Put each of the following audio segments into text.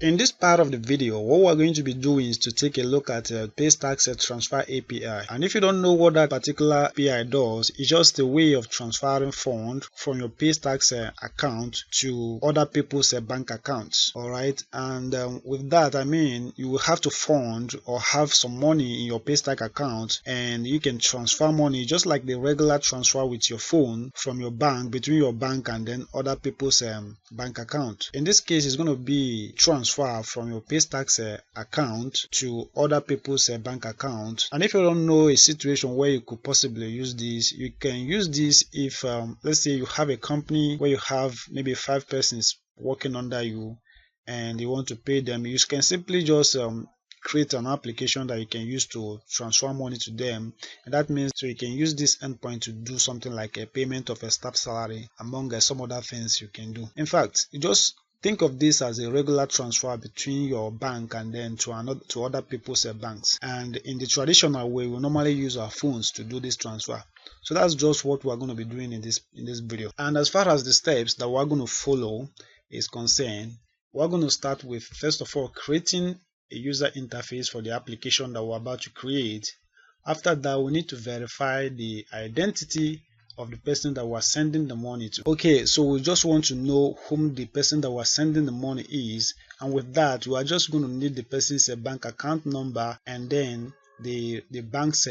In this part of the video, what we're going to be doing is to take a look at Paystack Transfer API. And if you don't know what that particular API does, it's just a way of transferring funds from your Paystack account to other people's bank accounts. Alright, and with that, I mean, you will have to fund or have some money in your Paystack account, and you can transfer money just like the regular transfer with your phone from your bank between your bank and then other people's bank account. In this case, it's going to be transfer from your Paystack account to other people's bank account. And if you don't know a situation where you could possibly use this, you can use this if let's say you have a company where you have maybe 5 persons working under you and you want to pay them. You can simply just create an application that you can use to transfer money to them, and that means so you can use this endpoint to do something like a payment of a staff salary among some other things you can do. In fact, you just think of this as a regular transfer between your bank and then to other people's banks. And in the traditional way, we normally use our phones to do this transfer. So that's just what we're going to be doing in this video. And as far as the steps that we're going to follow is concerned, we're going to start with, first of all, creating a user interface for the application that we're about to create. After that, we need to verify the identity of the person that we're sending the money to. Okay, so we just want to know whom the person that we're sending the money is, and with that we are just going to need the person's bank account number and then the bank's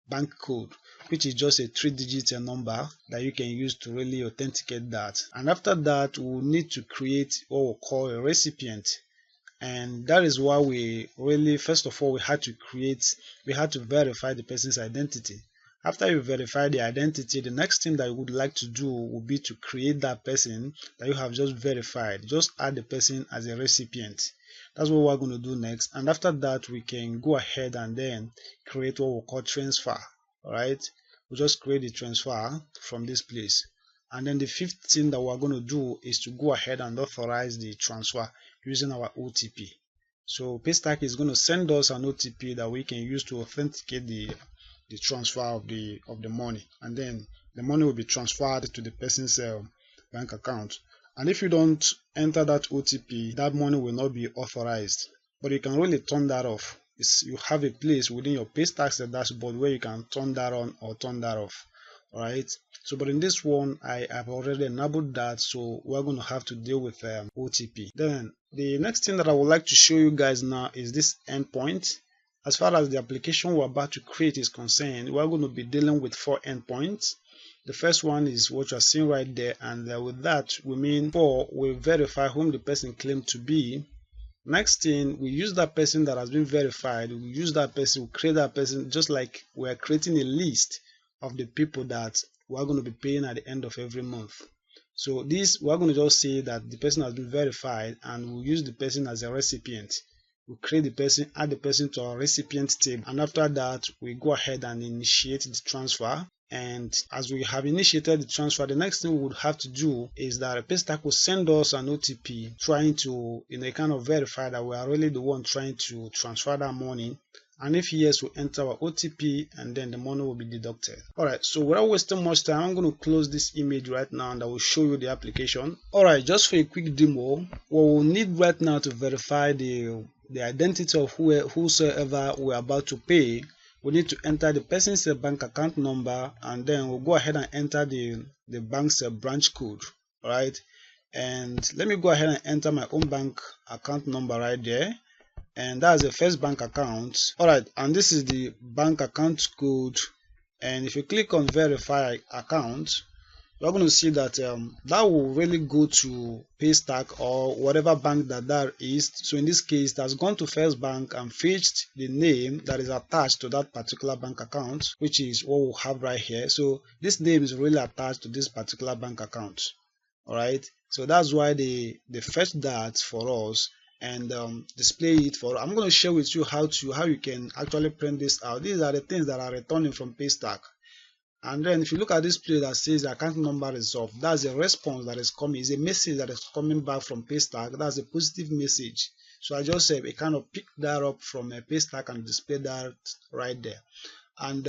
bank code, which is just a 3-digit number that you can use to really authenticate that. And after that, we'll need to create what we call a recipient. And that is why we really, first of all, we had to verify the person's identity. After you verify the identity, the next thing that you would like to do would be to create that person that you have just verified. Just add the person as a recipient. That's what we're going to do next. And after that, we can go ahead and then create what we call transfer. Alright, we'll just create the transfer from this place. And then the fifth thing that we're going to do is to go ahead and authorize the transfer using our OTP. So Paystack is going to send us an OTP that we can use to authenticate the transfer of the money, and then the money will be transferred to the person's bank account. And if you don't enter that OTP, that money will not be authorized. But you can really turn that off. You have a place within your Paystack dashboard where you can turn that on or turn that off. Alright, so but in this one I have already enabled that, so we're going to have to deal with OTP. Then the next thing that I would like to show you guys now is this endpoint. As far as the application we're about to create is concerned, we're going to be dealing with 4 endpoints. The first one is what you're seeing right there, and with that we mean we verify whom the person claimed to be. Next thing, we use that person that has been verified. We use that person, we create that person, just like we're creating a list of the people that we're going to be paying at the end of every month. So this, we're going to just say that the person has been verified, and we'll use the person as a recipient. We create the person, add the person to our recipient table, and after that we go ahead and initiate the transfer. And as we have initiated the transfer, the next thing we would have to do is that Paystack will send us an OTP trying to, kind of verify that we are really the one trying to transfer that money. And if yes, we enter our OTP and then the money will be deducted. Alright, so without wasting much time, I'm going to close this image right now and I will show you the application. Alright, just for a quick demo, what we'll need right now to verify the identity of whosoever we're about to pay, we need to enter the person's bank account number, and then we'll go ahead and enter the bank's branch code. Alright, and let me go ahead and enter my own bank account number right there, and that's the first bank account. Alright, and this is the bank account code, and if you click on verify account, you're going to see that that will really go to Paystack or whatever bank that is. So in this case, that's gone to First Bank and fetched the name that is attached to that particular bank account, which is what we'll have right here. So this name is really attached to this particular bank account. Alright, so that's why they fetched that for us and display it for. I'm going to share with you how you can actually print this out. These are the things that are returning from Paystack. And then if you look at this place that says the account number is off, that's a response that is coming. It's a message that is coming back from Paystack. That's a positive message. So I just said kind of pick that up from a Paystack and display that right there. And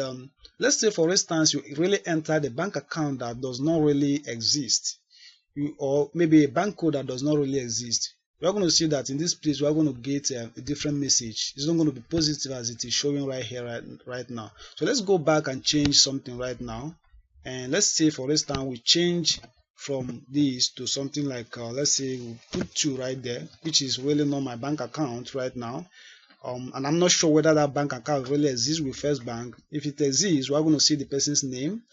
let's say for instance you really enter the bank account that does not really exist, or maybe a bank code that does not really exist. we are going to see that in this place we are going to get a different message. It's not going to be positive as it is showing right here right now. So let's go back and change something right now, and let's say for instance we change from this to something like let's say we put 2 right there, which is really not my bank account right now. And I'm not sure whether that bank account really exists with First Bank. If it exists, we're going to see the person's name,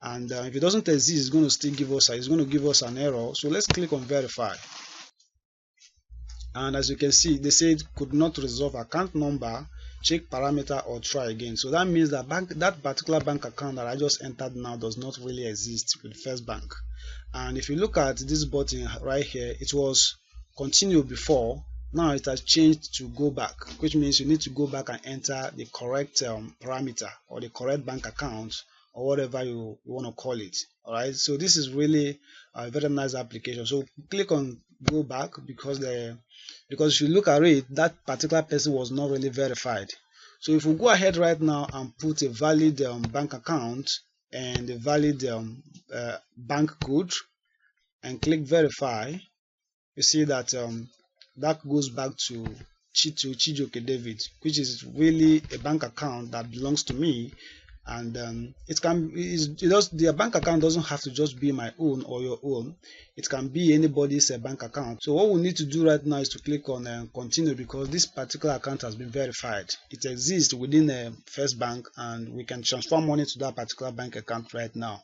and if it doesn't exist, it's going to still give us an error. So let's click on verify, and as you can see, they said could not resolve account number, check parameter or try again. So that means that that particular bank account that I just entered now does not really exist with First Bank. And if you look at this button right here, it was continue before. Now it has changed to go back, which means you need to go back and enter the correct parameter or the correct bank account or whatever you want to call it. All right, so this is really a very nice application. So click on go back because if you look at it, that particular person was not really verified. So if we go ahead right now and put a valid bank account and a valid bank code and click verify, you see that that goes back to Chijioke David, which is really a bank account that belongs to me, and the bank account doesn't have to just be my own or your own. It can be anybody's bank account. So what we need to do right now is to click on continue, because this particular account has been verified. It exists within First Bank, and we can transfer money to that particular bank account right now.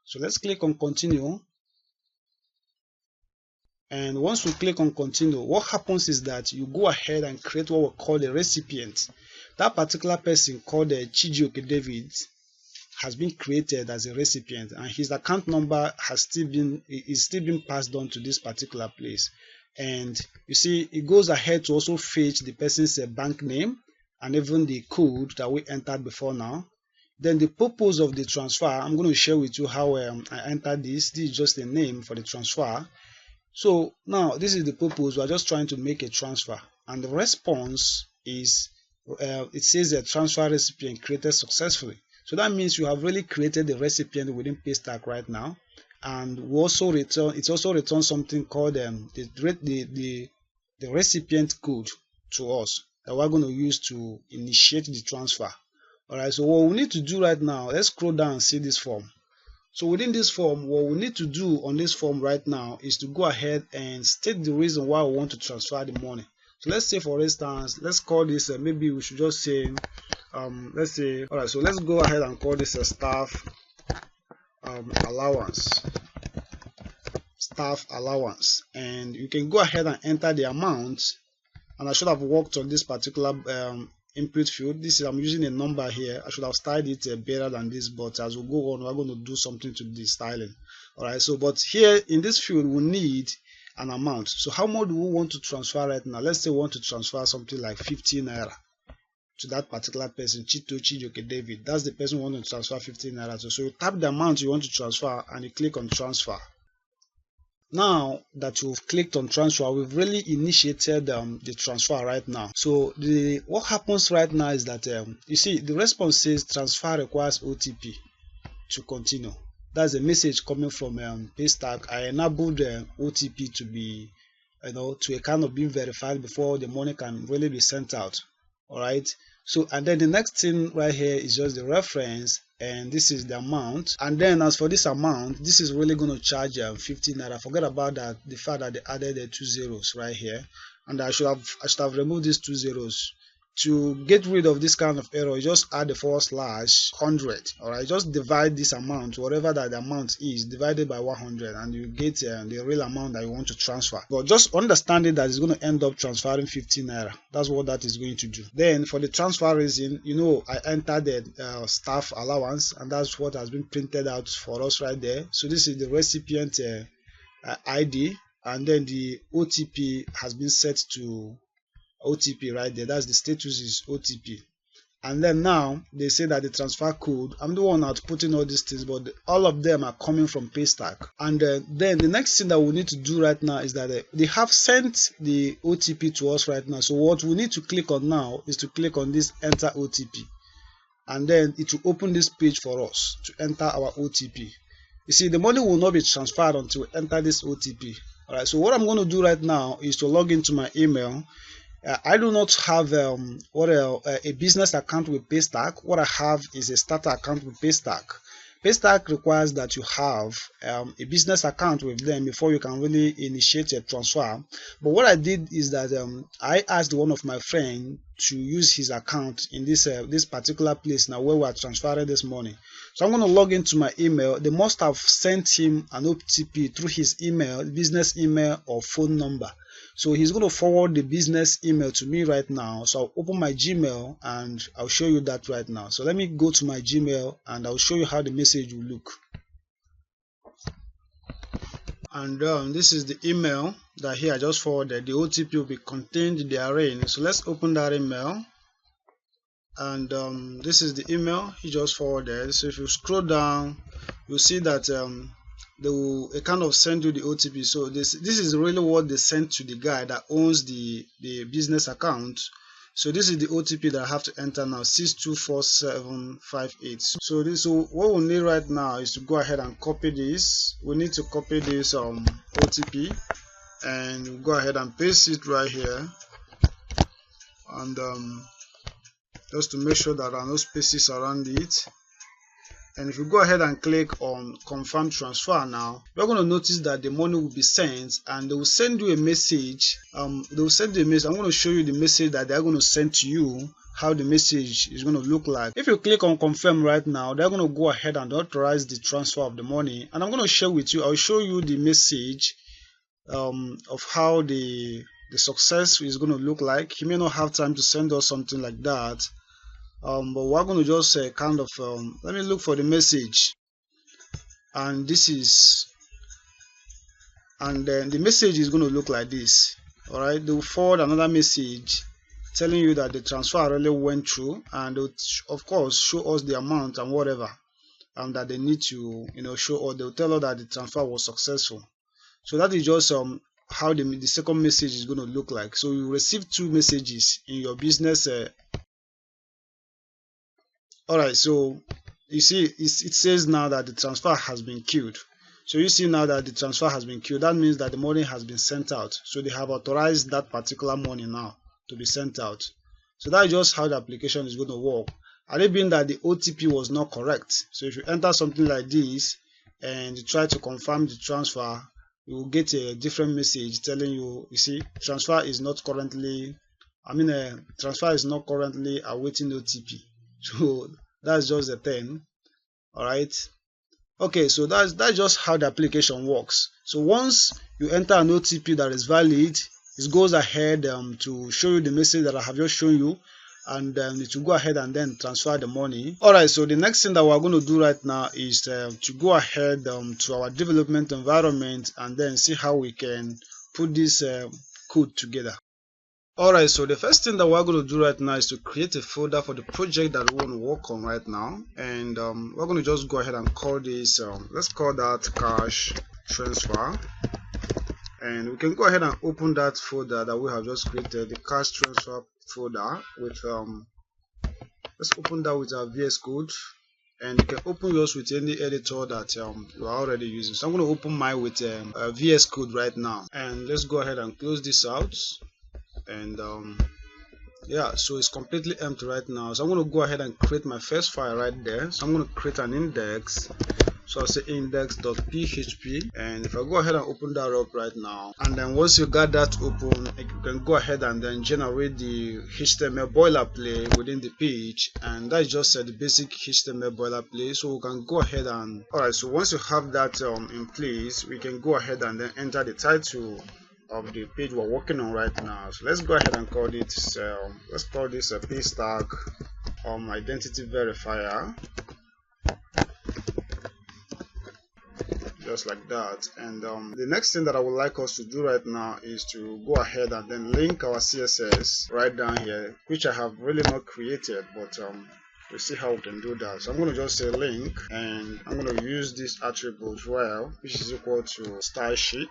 So let's click on continue. And once we click on continue, what happens is that you go ahead and create what we call a recipient. That particular person called Chijioke David has been created as a recipient, and his account number is still being passed on to this particular place. And you see, it goes ahead to also fetch the person's bank name and even the code that we entered before now. Then the purpose of the transfer, I'm going to share with you how I entered this. This is just a name for the transfer. So now this is the purpose. We are just trying to make a transfer, and the response is it says a transfer recipient created successfully. So that means you have really created the recipient within Paystack right now, and we also returns something called the recipient code to us that we're going to use to initiate the transfer. All right. So what we need to do right now, let's scroll down and see this form. So within this form, what we need to do on this form right now is to go ahead and state the reason why we want to transfer the money. So let's say, for instance, let's call this, maybe we should just say, let's say, all right, so let's go ahead and call this a staff allowance. Staff allowance. And you can go ahead and enter the amount. And I should have worked on this particular input field. This is, I'm using a number here. I should have styled it better than this, but as we go on, we're going to do something to the styling. All right, so but here in this field we need an amount. So how much do we want to transfer right now? Let's say we want to transfer something like 15 naira to that particular person, Chijioke David. That's the person who wants to transfer 15 naira to. So you tap the amount you want to transfer and you click on transfer. Now that you've clicked on transfer, we've really initiated the transfer right now. So what happens right now is that you see the response says transfer requires OTP to continue. That's a message coming from Paystack. I enabled the OTP to be, to a kind of being verified before the money can really be sent out. All right. So, and then the next thing right here is just the reference, and this is the amount. And then as for this amount, this is really going to charge 15 naira. Forget about that, the fact that they added the 2 zeros right here, and I should have removed these 2 zeros. To get rid of this kind of error, you just add the /100. All right, just divide this amount, whatever that the amount is, divided by 100, and you get the real amount that you want to transfer. But just understanding that it's going to end up transferring 15 naira. That's what that is going to do. Then for the transfer reason, I entered the staff allowance, and that's what has been printed out for us right there. So this is the recipient ID, and then the OTP has been set to OTP right there. That's the status is OTP. And then now they say that the transfer code, I'm the one out putting all these things, but all of them are coming from Paystack. And then the next thing that we need to do right now is that they have sent the OTP to us right now. So what we need to click on now is to click on this enter OTP, and then it will open this page for us to enter our OTP. You see, the money will not be transferred until we enter this OTP. Alright, so what I'm going to do right now is to log into my email. I do not have a business account with Paystack. What I have is a starter account with Paystack. Paystack requires that you have a business account with them before you can really initiate a transfer. But what I did is that I asked one of my friends to use his account in this particular place now where we are transferring this money. So I'm going to log into my email. They must have sent him an OTP through his email, business email or phone number. So he's going to forward the business email to me right now. So I'll open my Gmail and I'll show you that right now. So let me go to my Gmail and I'll show you how the message will look. And this is the email that here I just forwarded. The OTP will be contained in the array. So let's open that email. And this is the email he just forwarded. So if you scroll down, you'll see that they will kind of send you the OTP. So this is really what they sent to the guy that owns the business account. So this is the OTP that I have to enter now, 624758. So what we need right now is to go ahead and copy this. We need to copy this OTP and go ahead and paste it right here. And just to make sure that there are no spaces around it. And if you go ahead and click on confirm transfer now, you're going to notice that the money will be sent and they will send you a message. I'm going to show you the message that they're going to send to you, how the message is going to look like. If you click on confirm right now, they're going to go ahead and authorize the transfer of the money. And I'm going to share with you, I'll show you the message of how the success is going to look like. He may not have time to send us something like that. But we're going to just kind of let me look for the message, and then the message is going to look like this. All right, they will forward another message telling you that the transfer really went through, and they'll, of course, show us the amount and whatever that they need to show, or they'll tell us that the transfer was successful. So that is just how the second message is going to look like. So you receive two messages in your business. Alright, so you see it says now that the transfer has been queued. So you see now that the transfer has been queued. That means that the money has been sent out. So they have authorized that particular money now to be sent out. So that is just how the application is going to work. And it being that the OTP was not correct. So if you enter something like this and you try to confirm the transfer, you will get a different message telling you, transfer is not currently awaiting OTP. So that's just the thing. All right. Okay, so that's just how the application works. So once you enter an OTP that is valid, it goes ahead to show you the message that I have just shown you, and it will go ahead and then transfer the money. All right, so the next thing that we're going to do right now is to go ahead to our development environment and then see how we can put this code together. Alright, so the first thing that we're going to do right now is to create a folder for the project that we want to work on right now. And we're going to just go ahead and call this, let's call that cash transfer. And we can go ahead and open that folder that we have just created, the cash transfer folder with, let's open that with our VS Code. And you can open yours with any editor that you are already using. So I'm going to open mine with VS Code right now. And let's go ahead and close this out. And yeah, so it's completely empty right now. So I'm going to go ahead and create my first file right there. So I'm going to create an index. So I'll say index.php, and if I go ahead and open that up right now, and then once you got that open, you can go ahead and then generate the HTML boilerplate within the page, and that's just the basic HTML boilerplate. So we can go ahead and, alright, so once you have that in place, we can go ahead and then enter the title of the page we're working on right now. So let's go ahead and call it let's call this a Paystack identity verifier, just like that. And the next thing that I would like us to do right now is to go ahead and then link our CSS right down here, which I have really not created, but we'll see how we can do that. So I'm going to just say link, and I'm going to use this attribute rel, which is equal to style sheet.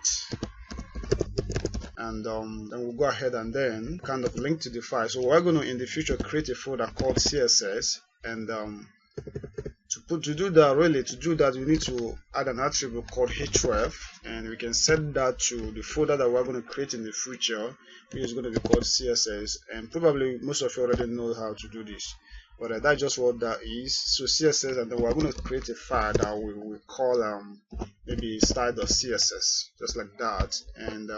And then we'll go ahead and then kind of link to the file. So we're going to in the future create a folder called CSS, and to to do that, you need to add an attribute called href, and we can set that to the folder that we're going to create in the future, which is going to be called css. And probably most of you already know how to do this, but that's just what that is. So css, and then we're going to create a file that we will call maybe style.css, just like that. And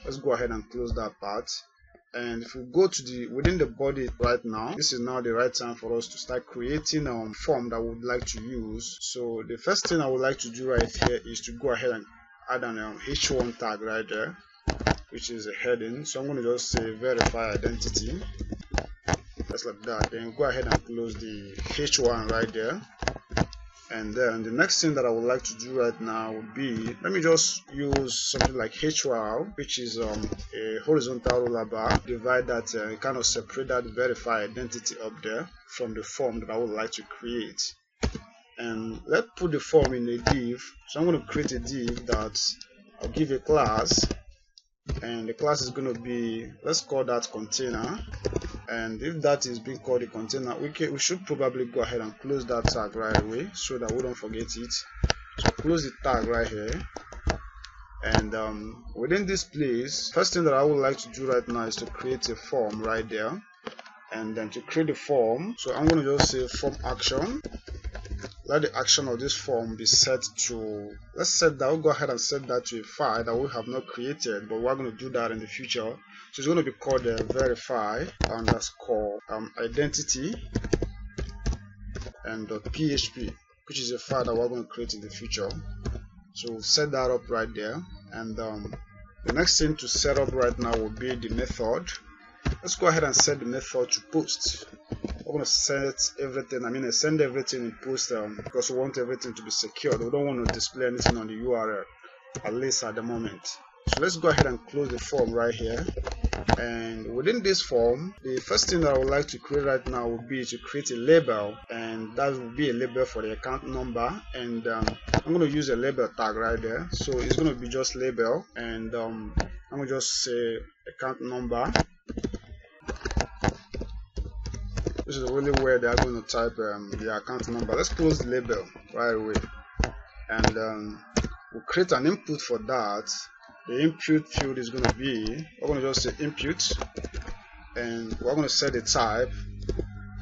let's go ahead and close that part. And if we go to the within the body right now, this is now the right time for us to start creating a form that we would like to use. So the first thing I would like to do right here is to go ahead and add an h1 tag right there, which is a heading. So I'm going to just say verify identity, just like that. Then go ahead and close the h1 right there. And then the next thing that I would like to do right now would be, let me just use something like href, which is a horizontal roller bar. Divide that, kind of separate that verify identity up there from the form that I would like to create. And let's put the form in a div. So I'm going to create a div that I'll give a class, and the class is going to be, let's call that container. And if that is being called a container, we should probably go ahead and close that tag right away so that we don't forget it. So close the tag right here. And within this place, first thing that I would like to do right now is to create a form right there. And then to create the form, so I'm going to just say form action. Let the action of this form be set to, let's set that, we'll go ahead and set that to a file that we have not created, but we're going to do that in the future. So it's going to be called verify underscore identity and .php, which is a file that we're going to create in the future. So we'll set that up right there. And the next thing to set up right now will be the method. Let's go ahead and set the method to post. We're going to set everything, send everything in post because we want everything to be secured. We don't want to display anything on the URL, at least at the moment. So let's go ahead and close the form right here. And within this form, the first thing that I would like to create right now would be to create a label, and that will be a label for the account number. And I'm going to use a label tag right there. So it's going to be just label, and I'm going to just say account number. This is really where they are going to type the account number. Let's close the label right away, and we'll create an input for that. The input field is going to be, we're going to just say input, and we're going to set the type.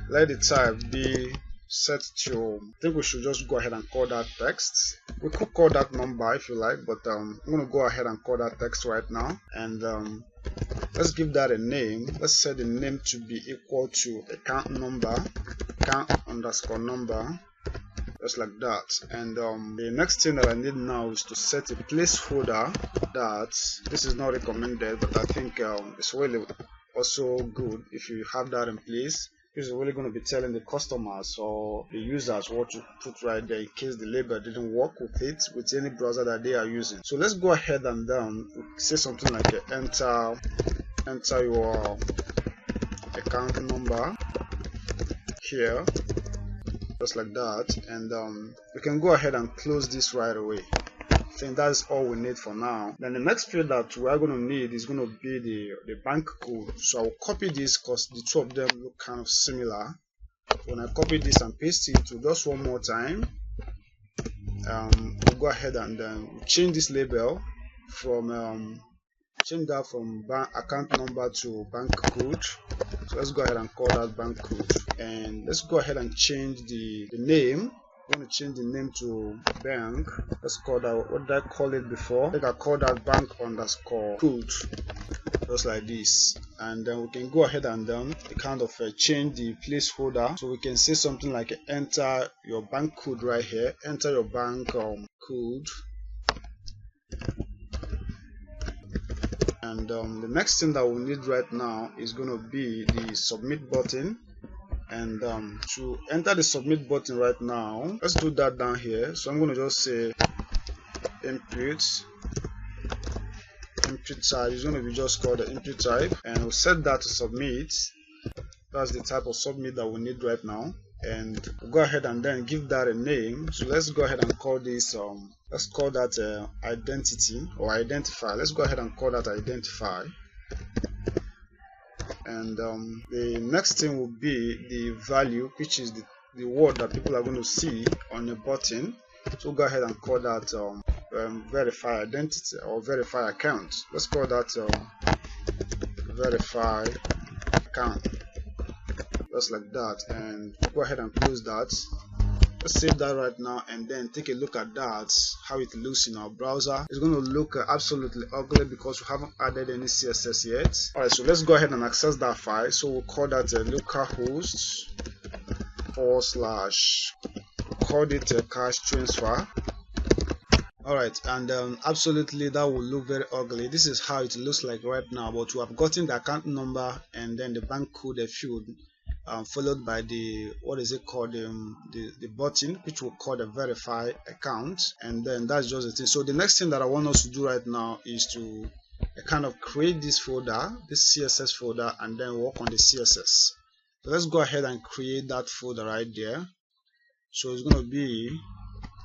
Let the type be set to, I think we should just go ahead and call that text. We could call that number if you like, but I'm going to go ahead and call that text right now. And let's give that a name. Let's set the name to be equal to account number, account underscore number, just like that. And the next thing that I need now is to set a placeholder. That this is not recommended, but I think it's really also good if you have that in place. This is really going to be telling the customers or the users what to put right there in case the label didn't work with it with any browser that they are using. So let's go ahead and say something like enter your account number here, just like that. And we can go ahead and close this right away. I think that's all we need for now. Then the next field that we are going to need is going to be the bank code. So I will copy this because the two of them look kind of similar. When I copy this and paste it to just one more time, we'll go ahead and change this label from change that from account number to bank code. So let's go ahead and call that bank code, and let's go ahead and change the name. I'm going to change the name to bank. Let's call that, what did I call it before? I think I called that bank underscore code, just like this. And then we can go ahead and kind of change the placeholder. So we can say something like enter your bank code right here. Enter your bank code. And the next thing that we need right now is going to be the submit button. And to enter the submit button right now, let's do that down here. So I'm going to just say input type is going to be just called the input type, and we'll set that to submit. That's the type of submit that we need right now. And we'll go ahead and then give that a name. So let's go ahead and call this let's call that identity or identify. Let's go ahead and call that identify. And the next thing will be the value, which is the word that people are going to see on the button. So go ahead and call that verify identity or verify account. Let's call that verify account, just like that, and go ahead and close that. Let's save that right now and then take a look at that, how it looks in our browser. It's going to look absolutely ugly because we haven't added any CSS yet. Alright, so let's go ahead and access that file. So we'll call that localhost / call it a cash transfer. Alright, and absolutely that will look very ugly. This is how it looks like right now, but we have gotten the account number and then the bank code field, followed by the, what is it called, the button, which we'll call the verify account, and then that's just the thing. So the next thing that I want us to do right now is to kind of create this folder, this CSS folder, and then work on the CSS. So let's go ahead and create that folder right there. So it's going to be,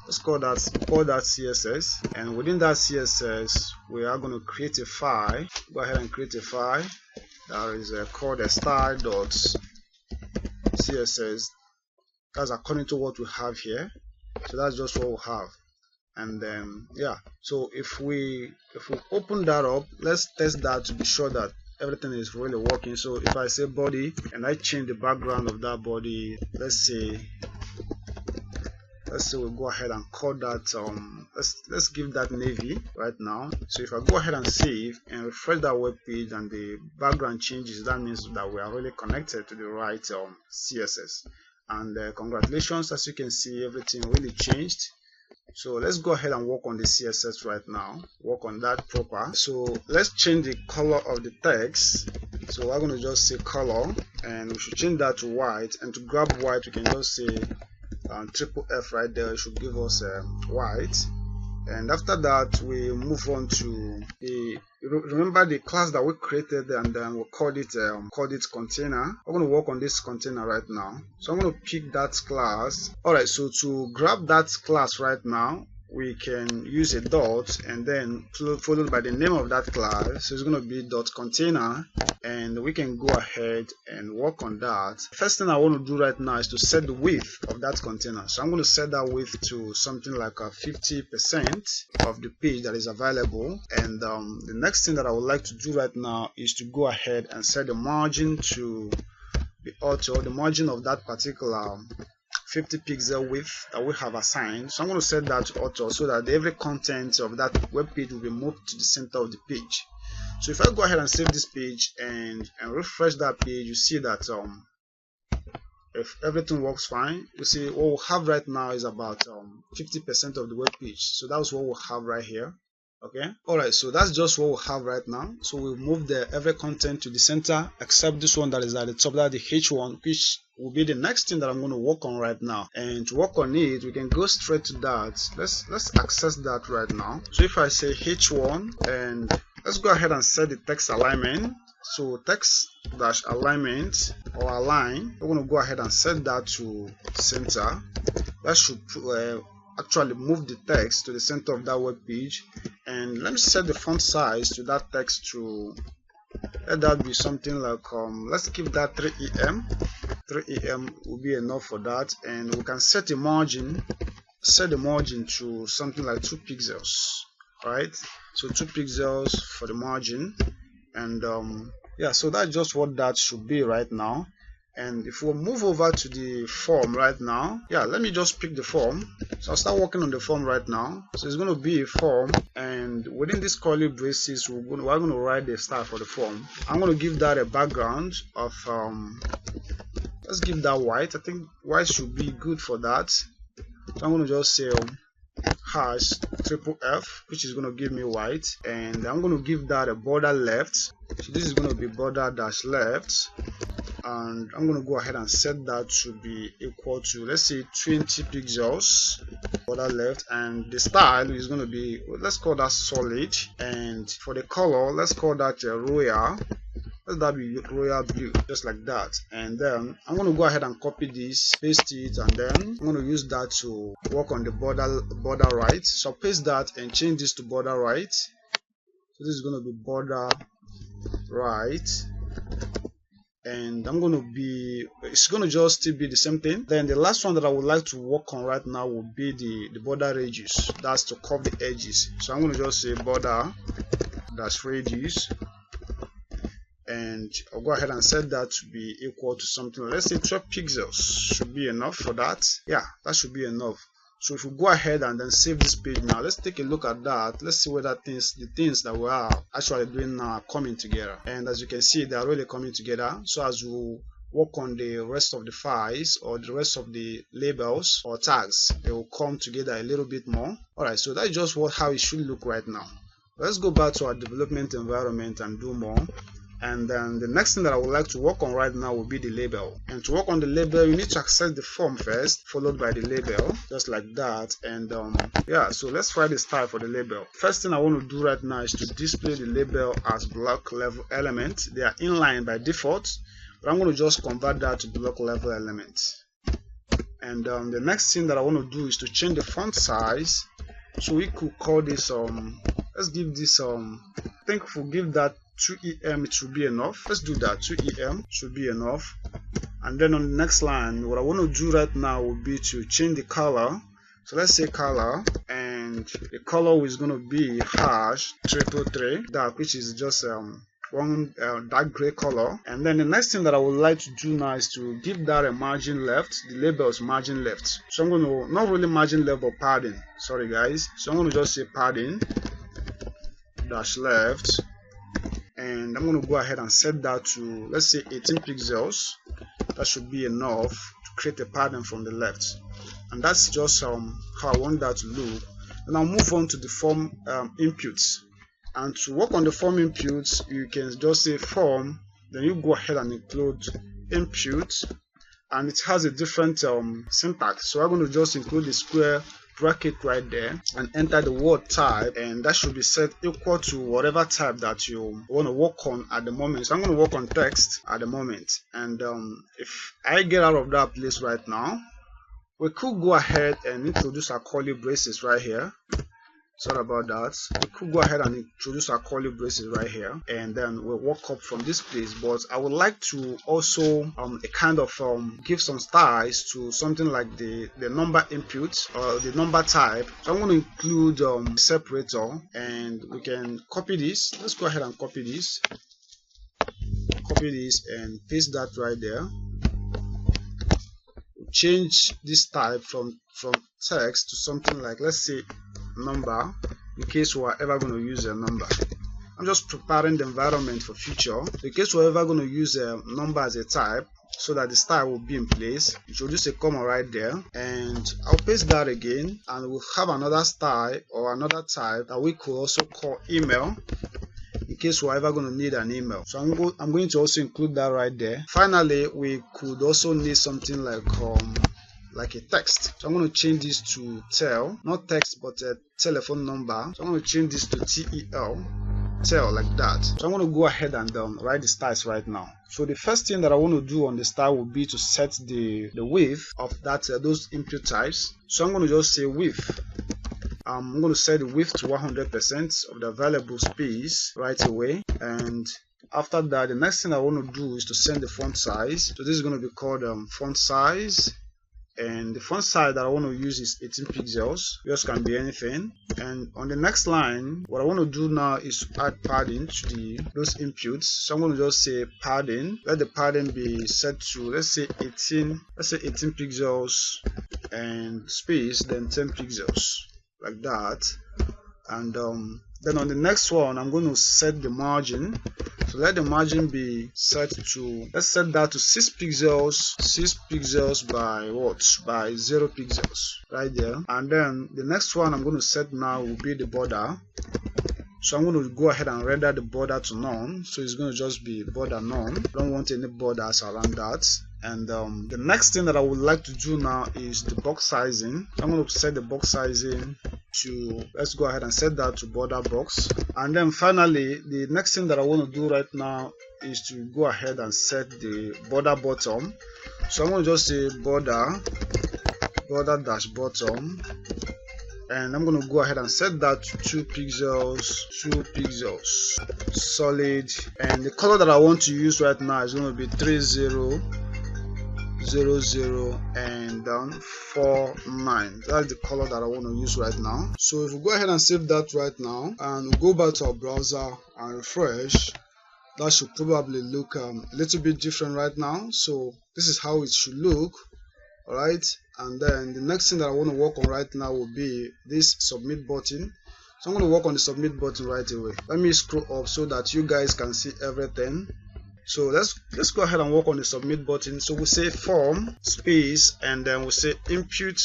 let's call that CSS, and within that CSS we are going to create a file. Go ahead and create a file that is called a style.css. That's according to what we have here. So that's just what we have. And then yeah, so if we open that up, let's test that to be sure that everything is really working. So if I say body and I change the background of that body, let's say we'll go ahead and call that let's give that navy right now. So if I go ahead and save and refresh that web page and the background changes, that means that we are really connected to the right CSS. And congratulations, as you can see, everything really changed. So let's go ahead and work on the CSS right now, work on that proper. So let's change the color of the text. So we're going to just say color, and we should change that to white, and to grab white we can just say triple F right there. It should give us white. And after that we move on to the, remember the class that we created, and then we'll call it container. I'm going to work on this container right now. So I'm going to pick that class. Alright, so to grab that class right now, we can use a dot and then followed by the name of that class. So it's going to be .container, and we can go ahead and work on that. First thing I want to do right now is to set the width of that container. So I'm going to set that width to something like 50% of the page that is available. And the next thing that I would like to do right now is to go ahead and set the margin to the auto, the margin of that particular 50 pixel width that we have assigned. So I'm going to set that to auto so that every content of that web page will be moved to the center of the page. So if I go ahead and save this page and refresh that page, you see that if everything works fine, you see what we have right now is about 50% of the web page. So that's what we have right here. Okay, alright, so that's just what we have right now. So we'll move every content to the center except this one that is at the top, that the H1, which will be the next thing that I'm going to work on right now. And to work on it, we can go straight to that. Let's access that right now. So if I say H1, and let's go ahead and set the text alignment. So text dash alignment or align, we're going to go ahead and set that to center. That should actually move the text to the center of that web page. And let me set the font size to that text to, let that be something like let's keep that 3em. 3em will be enough for that. And we can set the margin to something like 2 pixels. Right, so 2 pixels for the margin. And yeah, so that's just what that should be right now. And if we move over to the form right now, yeah, let me just pick the form. So I'll start working on the form right now. So it's going to be a form, and within this curly braces we're going to write the style for the form. I'm going to give that a background of let's give that white. I think white should be good for that. So I'm going to just say hash triple F, which is going to give me white, and I'm going to give that a border left. So this is going to be border dash left, and I'm going to go ahead and set that to be equal to, let's say, 20 pixels border left. And the style is going to be, let's call that solid, and for the color, let's call that royal. Let that be royal blue, just like that. And then I'm going to go ahead and copy this, paste it, and then I'm going to use that to work on the border right. So paste that and change this to border right. So this is going to be border right, and it's going to just still be the same thing. Then the last one that I would like to work on right now would be the border radius. That's to curve the edges. So I'm going to just say border dash radius, and I'll go ahead and set that to be equal to something, let's say 12 pixels should be enough for that. Yeah, that should be enough. So if we go ahead and then save this page now, let's take a look at that. Let's see whether the things that we are actually doing now are coming together. And as you can see, they are really coming together. So as we work on the rest of the files or the rest of the labels or tags, they will come together a little bit more. Alright, so that's just how it should look right now. Let's go back to our development environment and do more. And then the next thing that I would like to work on right now will be the label. And to work on the label, you need to access the form first, followed by the label, just like that. And yeah, so let's write the style for the label. First thing I want to do right now is to display the label as block level element. They are inline by default, but I'm going to just convert that to block level element. And the next thing that I want to do is to change the font size. So we could call this let's give this I think if we give that 2em, it should be enough. Let's do that. 2em should be enough. And then on the next line, what I want to do right now would be to change the color. So let's say color, and the color is going to be #333 dark, which is just one dark gray color. And then the next thing that I would like to do now is to give that a margin left. The label's margin left. So I'm going to, not really margin left, but padding. Sorry guys. So I'm going to just say padding dash left. And I'm going to go ahead and set that to, let's say 18 pixels. That should be enough to create a pattern from the left. And that's just how I want that to look. And I'll move on to the form inputs. And to work on the form inputs, you can just say form, then you go ahead and include input, and it has a different syntax. So I'm going to just include the square bracket right there and enter the word type, and that should be set equal to whatever type that you want to work on at the moment. So I'm going to work on text at the moment. And if I get out of that place right now, we could go ahead and introduce our curly braces right here. Sorry about that. We could go ahead and introduce our curly braces right here, and then we'll work up from this place. But I would like to also give some styles to something like the number input or the number type. So I'm going to include separator, and we can copy this. Let's go ahead and copy this and paste that right there. Change this type from text to something like, let's say, number, in case we are ever going to use a number. I'm just preparing the environment for future. In case we're ever going to use a number as a type, so that the style will be in place, introduce a comma right there, and I'll paste that again, and we'll have another style or another type that we could also call email, in case we're ever going to need an email. So I'm going to also include that right there. Finally, we could also need something like a text. So I'm going to change this to tel, not text but a telephone number. So I'm going to change this to tel, like that. So I'm going to go ahead and write the styles right now. So the first thing that I want to do on the style will be to set the width of those input types. So I'm going to just say width. I'm going to set the width to 100% of the available space right away. And after that, the next thing I want to do is to set the font size. So this is going to be called font size. And the font size that I want to use is 18 pixels. Yours can be anything. And on the next line, what I want to do now is to add padding to those inputs. So I'm going to just say padding. Let the padding be set to, let's say 18 pixels and space, then 10 pixels, like that. And then on the next one, I'm going to set the margin. So let the margin be set to, let's set that to 6 pixels by what? By 0 pixels, right there. And then the next one I'm going to set now will be the border. So I'm going to go ahead and render the border to none. So it's going to just be border none. Don't want any borders around that. And the next thing that I would like to do now is the box sizing. I'm going to set the box sizing to, let's go ahead and set that to border box. And then finally, the next thing that I want to do right now is to go ahead and set the border bottom. So I'm going to just say border dash bottom, and I'm going to go ahead and set that to 2 pixels, solid, and the color that I want to use right now is going to be 3000 and 49. That's the color that I want to use right now. So if we go ahead and save that right now and we go back to our browser and refresh, that should probably look a little bit different right now. So this is how it should look. Alright, and then the next thing that I want to work on right now will be this submit button. So I'm going to work on the submit button right away. Let me scroll up so that you guys can see everything. So let's go ahead and work on the submit button. So we'll say form space and then we'll say input,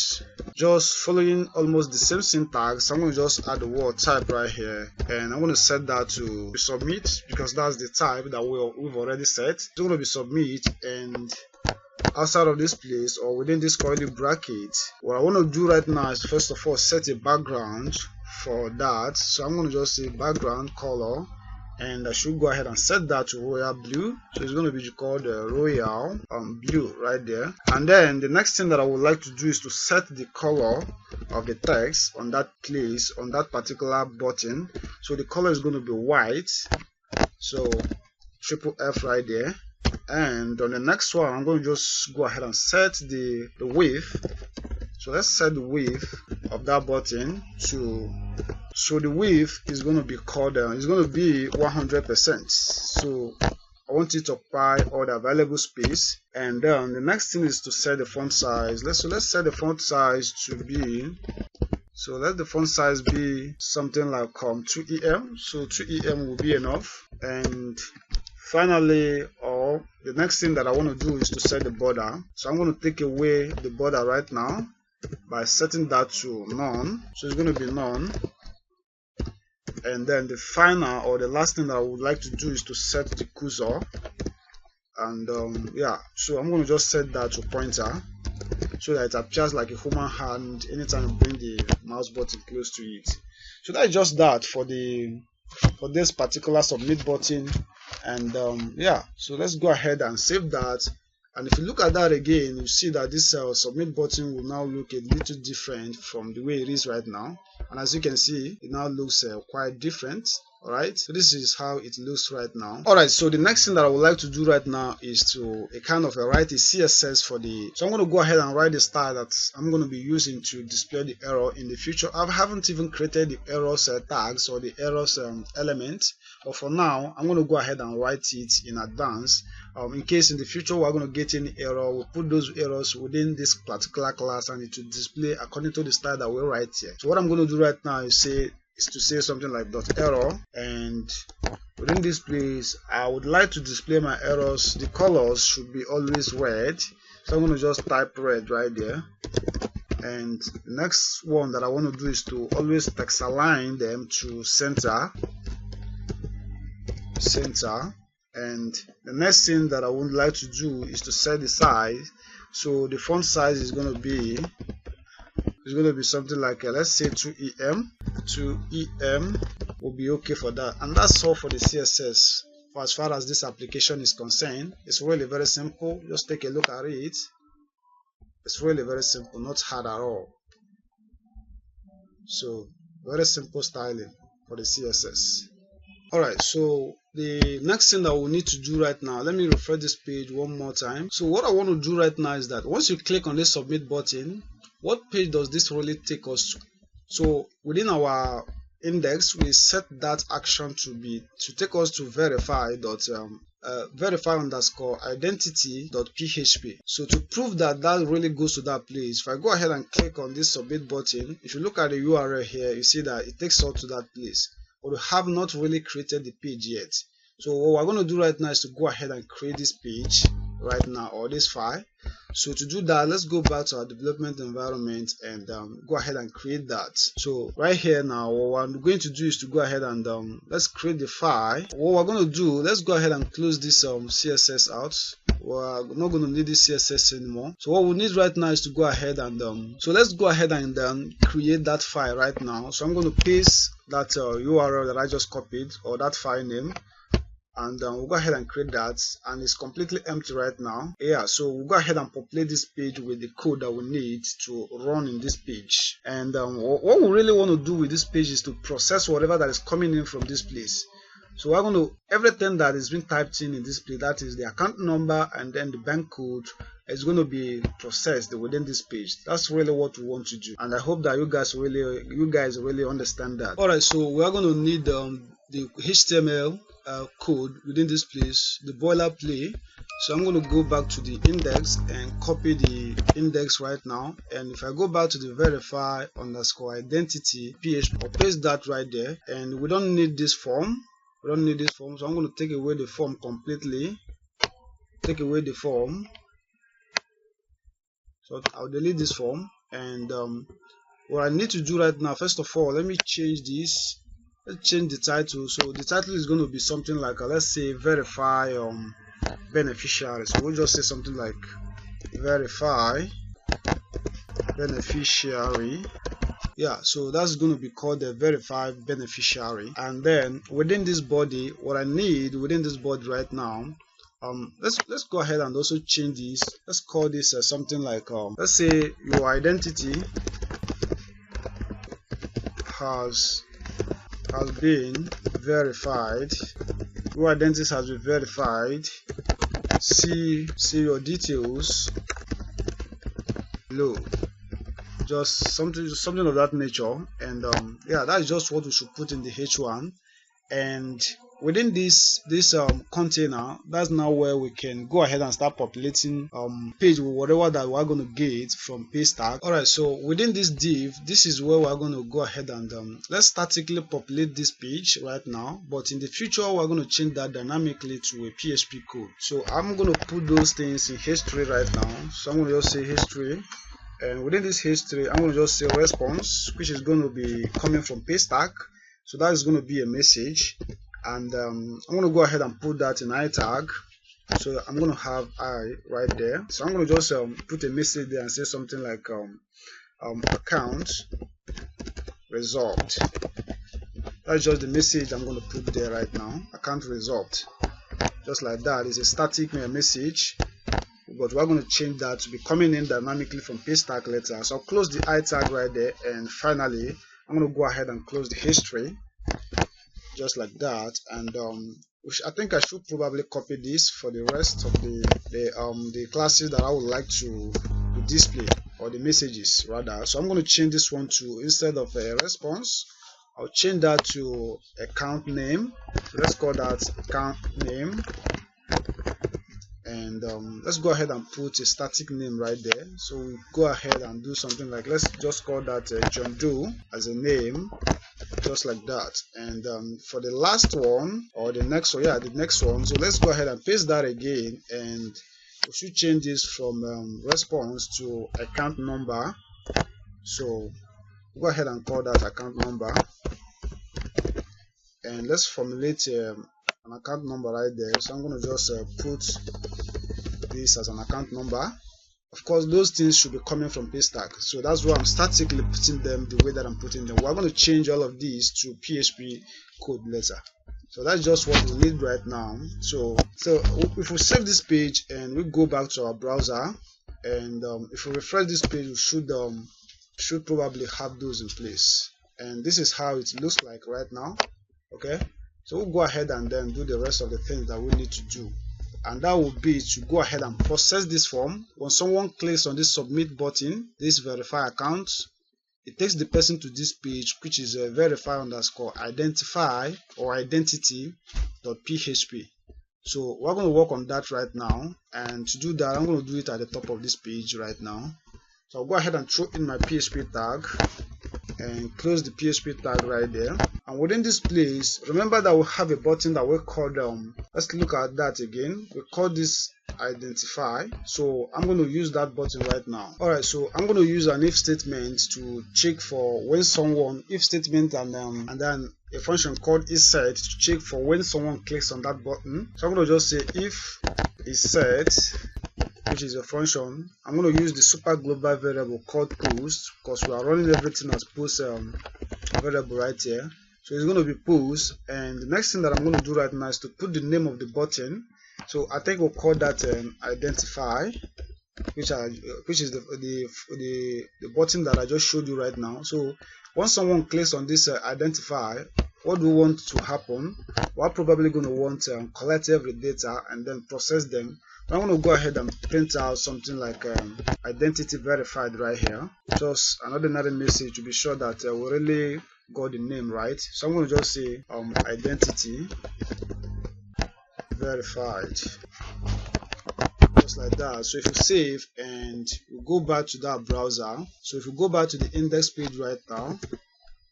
just following almost the same syntax. I'm going to just add the word type right here, and I'm going to set that to submit because that's the type that we've already set. It's going to be submit, and outside of this place or within this curly bracket, what I want to do right now is first of all set a background for that. So I'm going to just say background color, and I should go ahead and set that to royal blue. So it's going to be called royal blue right there. And then the next thing that I would like to do is to set the color of the text on that place, on that particular button. So the color is going to be white, so triple F right there. And on the next one, I'm going to just go ahead and set the width. So let's set the width of that button to, so the width is going to be called, it's going to be 100%. So I want it to occupy all the available space. And then the next thing is to set the font size. Let's set the font size to be, so let the font size be something like 2 EM. So 2 EM will be enough. And finally, the next thing that I want to do is to set the border. So I'm going to take away the border right now by setting that to none. So it's going to be none. And then the final or the last thing that I would like to do is to set the cursor. And yeah, so I'm going to just set that to pointer so that it appears like a human hand anytime you bring the mouse button close to it. So that's just that for this particular submit button. And yeah, so let's go ahead and save that. And if you look at that again, you see that this submit button will now look a little different from the way it is right now. And as you can see, it now looks quite different. Alright, so this is how it looks right now. Alright, so the next thing that I would like to do right now is to write a CSS for the, so I'm going to go ahead and write the style that I'm going to be using to display the error in the future. I haven't even created the errors tags or the errors element, but for now I'm going to go ahead and write it in advance. In case in the future we're going to get any error, we'll put those errors within this particular class and it will display according to the style that we write here. So what I'm going to do right now is to say something like .error, and within this place I would like to display my errors. The colors should be always red, so I'm going to just type red right there. And the next one that I want to do is to always text align them to center. And the next thing that I would like to do is to set the size. So the font size is going to be something like let's say 2 EM. 2 EM will be okay for that. And that's all for the CSS. For as far as this application is concerned, it's really very simple. Just take a look at it. It's really very simple, not hard at all. So very simple styling for the CSS. Alright, so the next thing that we need to do right now, let me refresh this page one more time. So what I want to do right now is that once you click on this submit button, what page does this really take us to? So within our index, we set that action to take us to verify underscore identity.php. So to prove that really goes to that place, if I go ahead and click on this submit button, if you look at the URL here, you see that it takes us to that place. But we have not really created the page yet. So what we're going to do right now is to go ahead and create this page right now, or this file. So to do that, let's go back to our development environment and go ahead and create that. So right here now, what I'm going to do is to go ahead and let's create the file. What we're going to do, let's go ahead and close this CSS out. We're not going to need this CSS anymore. So what we need right now is to go ahead and so let's go ahead and create that file right now. So I'm going to paste that URL that I just copied, or that file name. and we'll go ahead and create that, and it's completely empty right now. Yeah, so we'll go ahead and populate this page with the code that we need to run in this page. And what we really want to do with this page is to process whatever that is coming in from this place. So we're going to, everything that is being typed in this place, that is the account number and then the bank code, is going to be processed within this page. That's really what we want to do, and I hope that you guys really understand that. Alright, so we are going to need the HTML code within this place, the boilerplate. So I'm going to go back to the index and copy the index right now, and if I go back to the verify underscore identity PHP, I'll paste that right there. And we don't need this form, so I'm going to take away the form completely. Take away the form. So I'll delete this form, and what I need to do right now, first of all, let me change this. Let's change the title. So the title is going to be something like let's say verify beneficiary. So we'll just say something like verify beneficiary. Yeah, so that's going to be called the verify beneficiary. And then within this body, what I need within this body right now, let's go ahead and also change this. Let's call this something like let's say your identity has been verified. Your identity has been verified. See your details below. Just something of that nature. And yeah, that's just what we should put in the H1. And within this container, that's now where we can go ahead and start populating page with whatever that we're going to get from Paystack. Alright, so within this div, this is where we're going to go ahead and let's statically populate this page right now, but in the future we're going to change that dynamically to a PHP code. So I'm going to put those things in history right now. So I'm going to just say history, and within this history I'm going to just say response, which is going to be coming from Paystack. So that is going to be a message, and I'm going to go ahead and put that in I tag. So I'm going to have I right there. So I'm going to just put a message there and say something like account result. That's just the message I'm going to put there right now. Account result, just like that. It's a static message, but we're going to change that to be coming in dynamically from Paystack later. So I'll close the I tag right there, and finally I'm going to go ahead and close the history, just like that. And I think I should probably copy this for the rest of the classes that I would like to display, or the messages rather. So I'm going to change this one to, instead of a response, I'll change that to account name. So let's call that account name, and let's go ahead and put a static name right there. So we go ahead and do something like, let's just call that John Doe as a name, just like that. And for the last one, or the next one, yeah, the next one, so let's go ahead and paste that again, and we should change this from response to account number. So go ahead and call that account number, and let's formulate an account number right there. So I'm going to just put this as an account number. Of course, those things should be coming from Paystack, so that's why I'm statically putting them the way that I'm putting them. We're going to change all of these to PHP code later. So that's just what we need right now. So if we save this page and we go back to our browser, and if we refresh this page, we should probably have those in place. And this is how it looks like right now. Okay, so we'll go ahead and then do the rest of the things that we need to do, and that will be to go ahead and process this form. When someone clicks on this submit button, this verify account, it takes the person to this page, which is a verify underscore identify or identity.php. So we're going to work on that right now, and to do that I'm going to do it at the top of this page right now. So I'll go ahead and throw in my PHP tag and close the PHP tag right there. And within this place, remember that we have a button that we called let's look at that again. We call this identify. So I'm going to use that button right now. Alright, so I'm going to use an if statement to check for when someone, if statement, and then a function called isSet to check for when someone clicks on that button. So I'm going to just say if isSet, which is a function. I'm going to use the super global variable called post, because we are running everything as post variable right here. So it's going to be post, and the next thing that I'm going to do right now is to put the name of the button. So I think we'll call that identify, which is the button that I just showed you right now. So once someone clicks on this identify, what do we want to happen? We're probably going to want to collect every data and then process them. I'm going to go ahead and print out something like identity verified right here, just an ordinary message to be sure that we really got the name right. So I'm going to just say identity verified, just like that. So if you save and we go back to that browser, so if you go back to the index page right now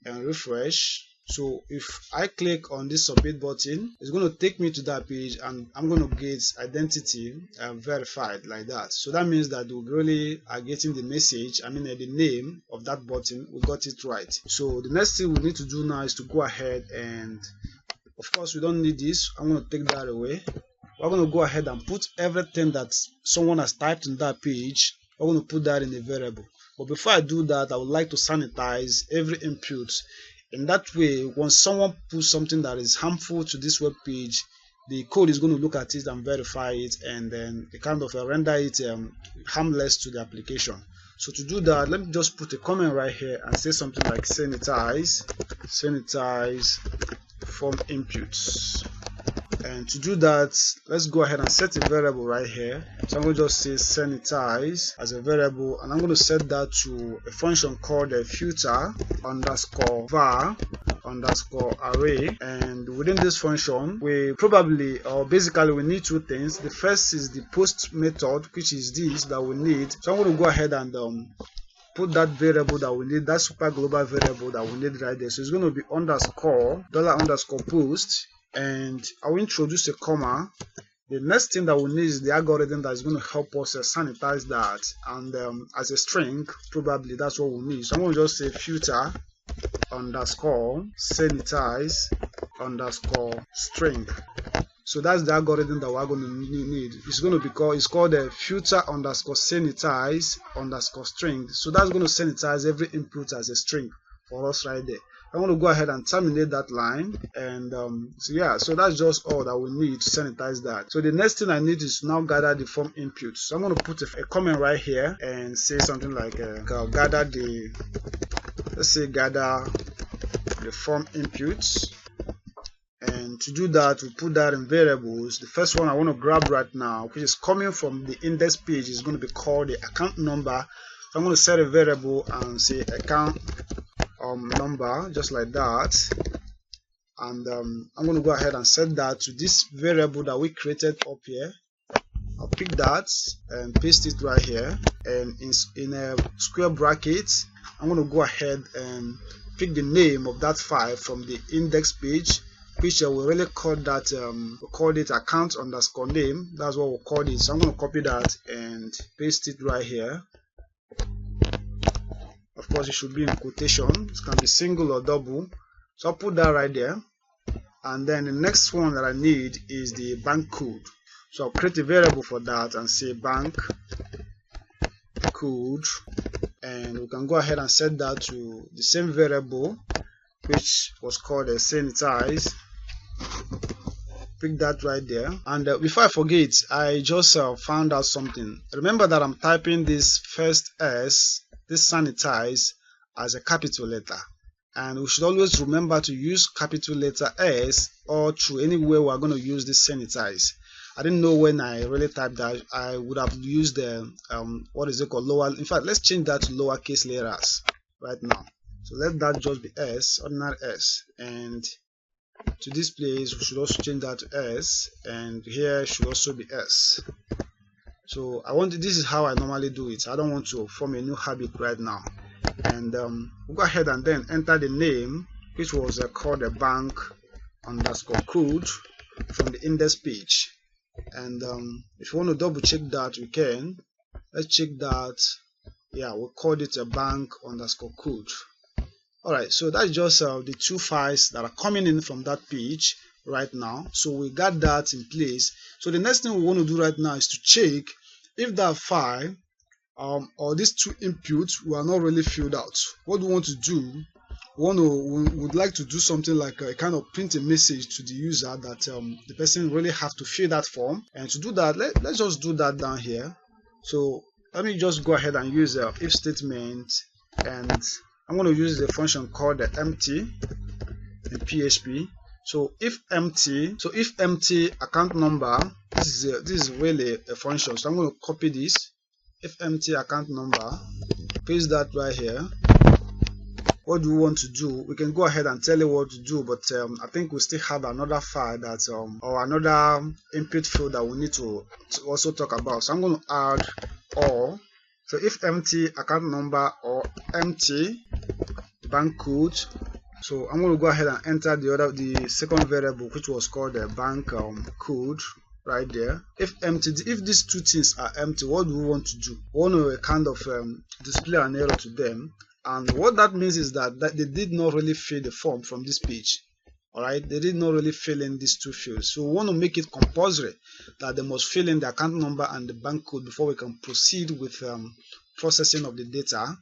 and refresh, so if I click on this submit button, it's going to take me to that page and I'm going to get identity verified like that. So that means that we really are getting the message, the name of that button, we got it right. So the next thing we need to do now is to go ahead and, of course, we don't need this. I'm going to take that away. We're going to go ahead and put everything that someone has typed in that page. We're going to put that in a variable. But before I do that, I would like to sanitize every input. In that way, when someone puts something that is harmful to this web page, the code is going to look at it and verify it, and then it kind of render it harmless to the application. So to do that, let me just put a comment right here and say something like sanitize form inputs. And to do that, let's go ahead and set a variable right here. So I'm going to just say sanitize as a variable, and I'm going to set that to a function called a filter underscore var underscore array. And within this function, we probably, or basically, we need two things. The first is the post method, which is this that we need. So I'm going to go ahead and put that variable that we need, that super global variable that we need right there. So it's going to be underscore $_post, and I will introduce a comma. The next thing that we need is the algorithm that is going to help us sanitize that, and as a string, probably that's what we need. So I'm going to just say filter underscore sanitize underscore string. So that's the algorithm that we're going to need. It's going to be called, it's called a filter underscore sanitize underscore string. So that's going to sanitize every input as a string for us right there. I'm going to go ahead and terminate that line, and so that's just all that we need to sanitize that. So the next thing I need is to now gather the form input. So I'm going to put a comment right here and say something like gather the form inputs. And to do that, we put that in variables. The first one I want to grab right now, which is coming from the index page, is going to be called the account number. So I'm going to set a variable and say account number, just like that. And I'm going to go ahead and set that to this variable that we created up here. I'll pick that and paste it right here, and in a square bracket, I'm going to go ahead and pick the name of that file from the index page, which we really call that we call it account underscore name. That's what we'll call it. So I'm going to copy that and paste it right here. Of course, it should be in quotation. It can be single or double. So I'll put that right there. And then the next one that I need is the bank code. So I'll create a variable for that and say bank code. And we can go ahead and set that to the same variable, which was called a sanitize. Pick that right there. And before I forget, I just found out something. Remember that I'm typing this first S, this sanitize, as a capital letter, and we should always remember to use capital letter S or through anywhere we're going to use this sanitize. I didn't know when I really typed that I would have used the what is it called, lower. In fact, let's change that to lowercase letters right now. So let that just be S, ordinary S, and to this place we should also change that to S, and here should also be S. So this is how I normally do it. I don't want to form a new habit right now. And we'll go ahead and then enter the name, which was called a bank underscore code from the index page. And if you want to double check that, we can. Let's check that. Yeah, we called it a bank underscore code. Alright, so that's just the two files that are coming in from that page right now. So we got that in place. So the next thing we want to do right now is to check if that file or these two inputs were not really filled out. What we want to do, would like to do something like a kind of print a message to the user that the person really have to fill that form. And to do that, let's just do that down here. So let me just go ahead and use a if statement, and I'm going to use the function called the empty in PHP. So if empty account number, this is really a function. So I'm going to copy this if empty account number, paste that right here. What do we want to do? We can go ahead and tell it what to do, but I think we still have another file that or another input field that we need to also talk about. So I'm going to add or. So if empty account number or empty bank code. So I'm going to go ahead and enter the second variable, which was called the bank code right there. If these two things are empty, what do we want to do? We want to kind of display an error to them. And what that means is that they did not really fill the form from this page. Alright, they did not really fill in these two fields. So we want to make it compulsory that they must fill in the account number and the bank code before we can proceed with processing of the data.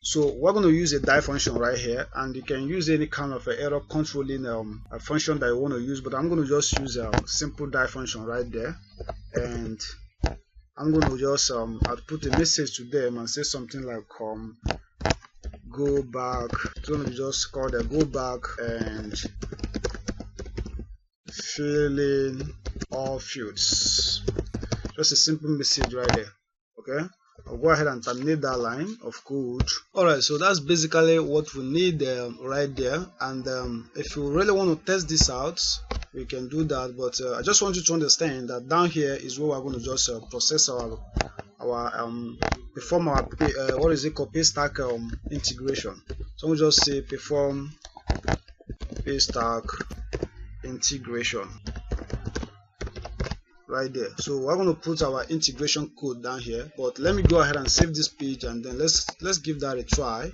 So we're going to use a die function right here, and you can use any kind of error controlling a function that you want to use, but I'm going to just use a simple die function right there, and I'm going to just output a message to them and say something like go back. It's going to be just called a go back and fill in all fields. Just a simple message right there. Okay, I'll go ahead and terminate that line of code. Alright, so that's basically what we need right there. And if you really want to test this out, we can do that. But I just want you to understand that down here is where we're going to just process perform our what is it called, Paystack integration. So we'll just say perform Paystack integration right there. So we're going to put our integration code down here, but let me go ahead and save this page, and then let's give that a try.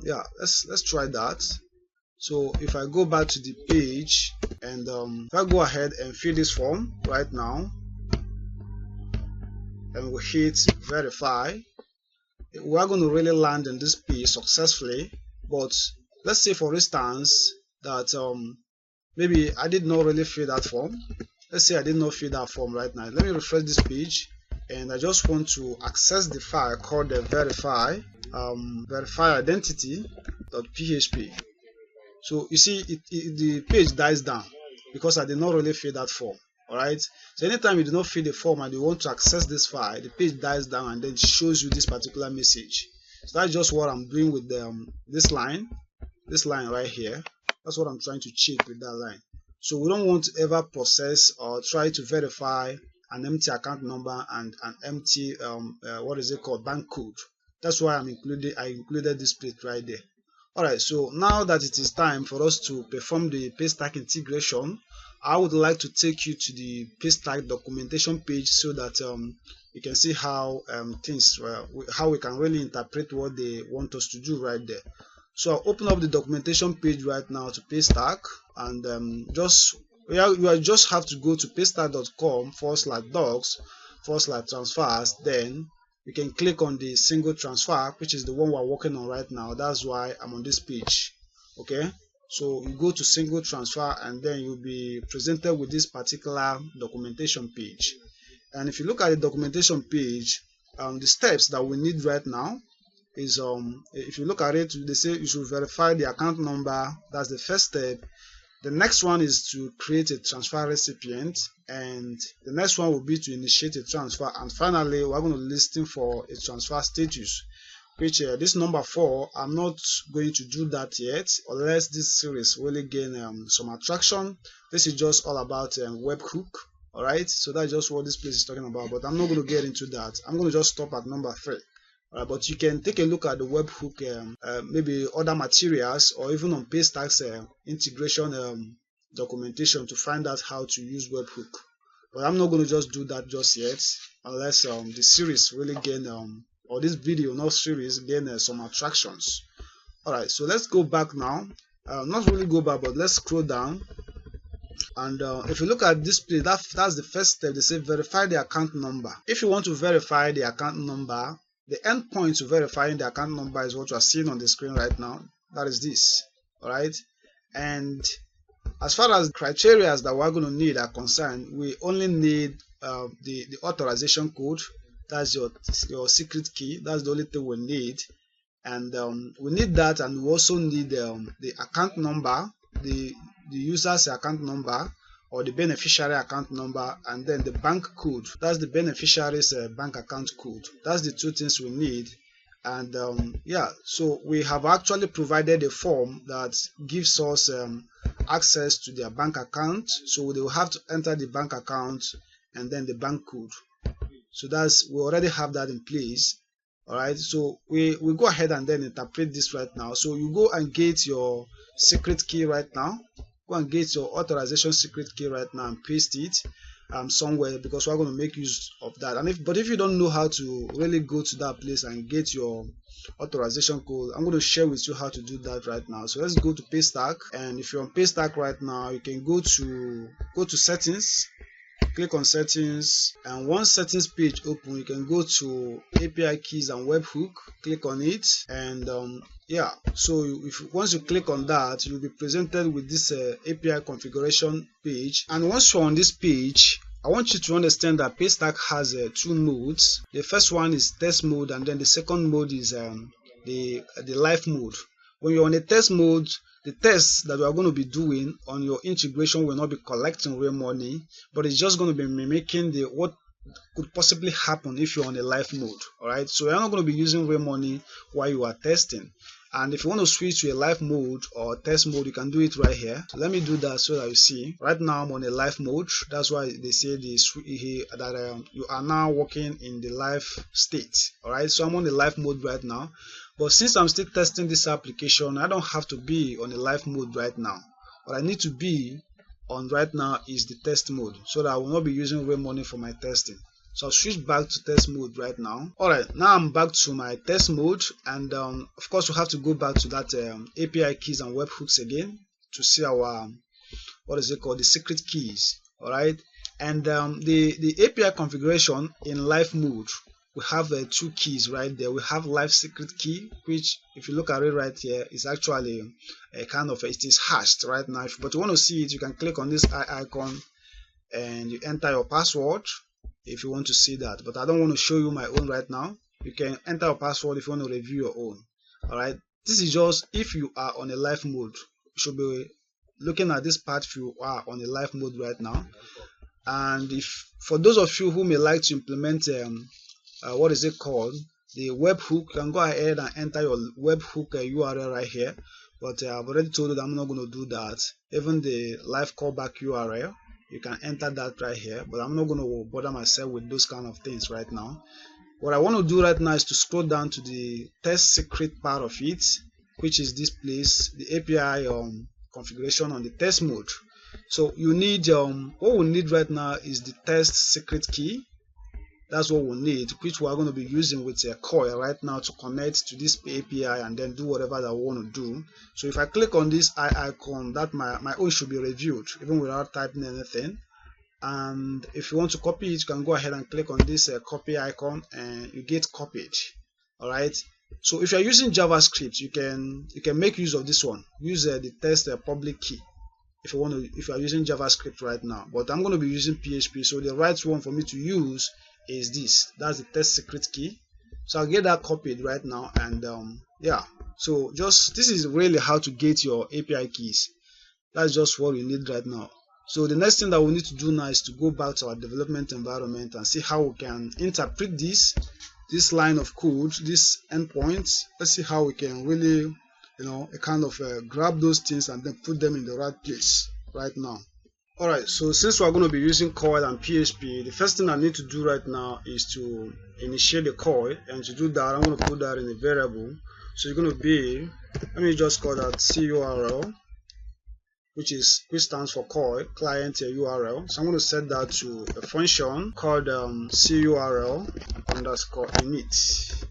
Yeah, let's try that. So if I go back to the page, and if I go ahead and fill this form right now, and we hit verify, we are going to really land in this page successfully. But let's say, for instance, that maybe I did not really fill that form. Let's say I did not fill that form right now. Let me refresh this page, and I just want to access the file called the verify identity.php. So you see the page dies down because I did not really fill that form. Alright, so anytime you do not fill the form and you want to access this file, the page dies down and then it shows you this particular message. So that's just what I'm doing with this line right here. That's what I'm trying to check with that line. So we don't want to ever process or try to verify an empty account number and an empty what is it called, bank code. That's why I included this plate right there. Alright, so now that it is time for us to perform the Paystack integration, I would like to take you to the Paystack documentation page so that you can see how how we can really interpret what they want us to do right there. So I'll open up the documentation page right now to Paystack, and you just have to go to paystack.com/docs/transfers. Then you can click on the single transfer, which is the one we're working on right now. That's why I'm on this page. Okay, so you go to single transfer, and then you'll be presented with this particular documentation page. And if you look at the documentation page, the steps that we need right now is if you look at it, they say you should verify the account number. That's the first step. The next one is to create a transfer recipient, and the next one will be to initiate a transfer, and finally we're going to listen for a transfer status, which this number 4, I'm not going to do that yet unless this series really gain some attraction. This is just all about webhook. Alright, so that's just what this place is talking about, but I'm not going to get into that. I'm going to just stop at number 3. But you can take a look at the webhook, maybe other materials, or even on Paystack's integration documentation to find out how to use webhook. But I'm not going to just do that just yet unless the series really gain or this video, not series, gain some attractions. Alright, so let's go back now. Not really go back, but let's scroll down. And if you look at this page, that's the first step. They say verify the account number. If you want to verify the account number, the endpoint to verifying the account number is what you are seeing on the screen right now. That is this. All right. And as far as criteria that we're going to need are concerned, we only need the authorization code. That's your secret key. That's the only thing we need. And we need that, and we also need the account number, the user's account number or the beneficiary account number, and then the bank code. That's the beneficiary's bank account code. That's the two things we need. And yeah, so we have actually provided a form that gives us access to their bank account. So they will have to enter the bank account and then the bank code. So we already have that in place. All right, so we go ahead and then interpret this right now. So you go and get your secret key right now. Go and get your authorization secret key right now and paste it somewhere, because we're going to make use of that. And if you don't know how to really go to that place and get your authorization code, I'm going to share with you how to do that right now. So let's go to Paystack, and if you're on Paystack right now, you can go to settings. Click on settings, and once settings page open, you can go to API keys and webhook. Click on it, and yeah, so once you click on that, you'll be presented with this API configuration page. And once you're on this page, I want you to understand that Paystack has two modes. The first one is test mode, and then the second mode is the live mode. When you're on the test mode, the tests that we are going to be doing on your integration will not be collecting real money, but it's just going to be mimicking what could possibly happen if you're on a live mode. All right, so you're not going to be using real money while you are testing. And if you want to switch to a live mode or test mode, you can do it right here. So let me do that so that you see. Right now I'm on a live mode. That's why they say that you are now working in the live state. All right, so I'm on the live mode right now. But since I'm still testing this application, I don't have to be on a live mode right now. What I need to be on right now is the test mode, so that I will not be using real money for my testing. So I'll switch back to test mode right now. Alright, now I'm back to my test mode, and of course we have to go back to that API keys and webhooks again to see our the secret keys. Alright, and the API configuration in live mode, we have two keys right there. We have live secret key, which if you look at it right here, is actually a kind of it is hashed right now. But you want to see it, you can click on this eye icon and you enter your password if you want to see that. But I don't want to show you my own right now. You can enter your password if you want to review your own. All right, this is just if you are on a live mode. You should be looking at this part if you are on a live mode right now. And if for those of you who may like to implement the webhook, you can go ahead and enter your webhook URL right here. But I've already told you that I'm not going to do that. Even the live callback URL, you can enter that right here, but I'm not going to bother myself with those kind of things right now. What I want to do right now is to scroll down to the test secret part of it, which is this place, the API configuration on the test mode. So you need what we need right now is the test secret key. That's what we need, which we are going to be using with a coil right now to connect to this API and then do whatever that we want to do. So if I click on this eye icon, that my own should be reviewed even without typing anything. And if you want to copy it, you can go ahead and click on this copy icon and you get copied. All right. So if you are using JavaScript, you can make use of this one. Use the test public key if you are using JavaScript right now. But I'm going to be using PHP, so the right one for me to use is this. That's the test secret key. So I'll get that copied right now, and yeah, so this is really how to get your API keys. That's just what we need right now. So the next thing that we need to do now is to go back to our development environment and see how we can interpret this line of code, this endpoint. Let's see how we can really grab those things and then put them in the right place right now. Alright, so since we're going to be using coil and PHP, the first thing I need to do right now is to initiate the coil. And to do that, I'm going to put that in a variable. So it's going to be, let me just call that CURL, which stands for coil, client URL. So I'm going to set that to a function called CURL underscore init,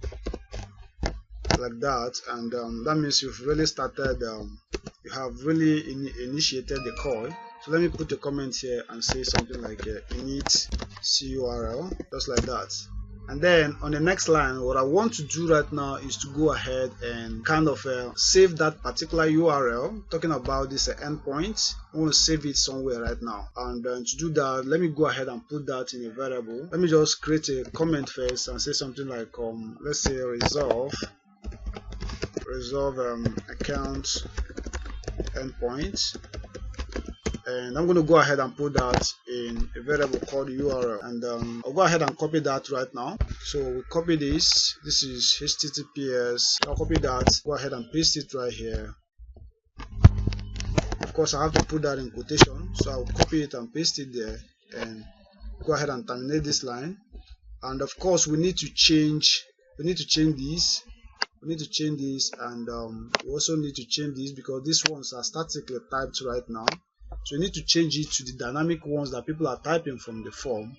like that. And that means you've really started, you have really initiated the coil. So let me put a comment here and say something like init CURL, just like that. And then on the next line, what I want to do right now is to go ahead and kind of save that particular URL, talking about this endpoint. I want to save it somewhere right now. And to do that, let me go ahead and put that in a variable. Let me just create a comment first and say something like, let's say resolve account endpoint. And I'm going to go ahead and put that in a variable called URL, and I'll go ahead and copy that right now. So we copy this is HTTPS. I'll copy that, go ahead and paste it right here. Of course I have to put that in quotation, so I'll copy it and paste it there, and go ahead and terminate this line. And of course we need to change this. We need to change this, and we also need to change this because these ones are statically typed right now. So you need to change it to the dynamic ones that people are typing from the form.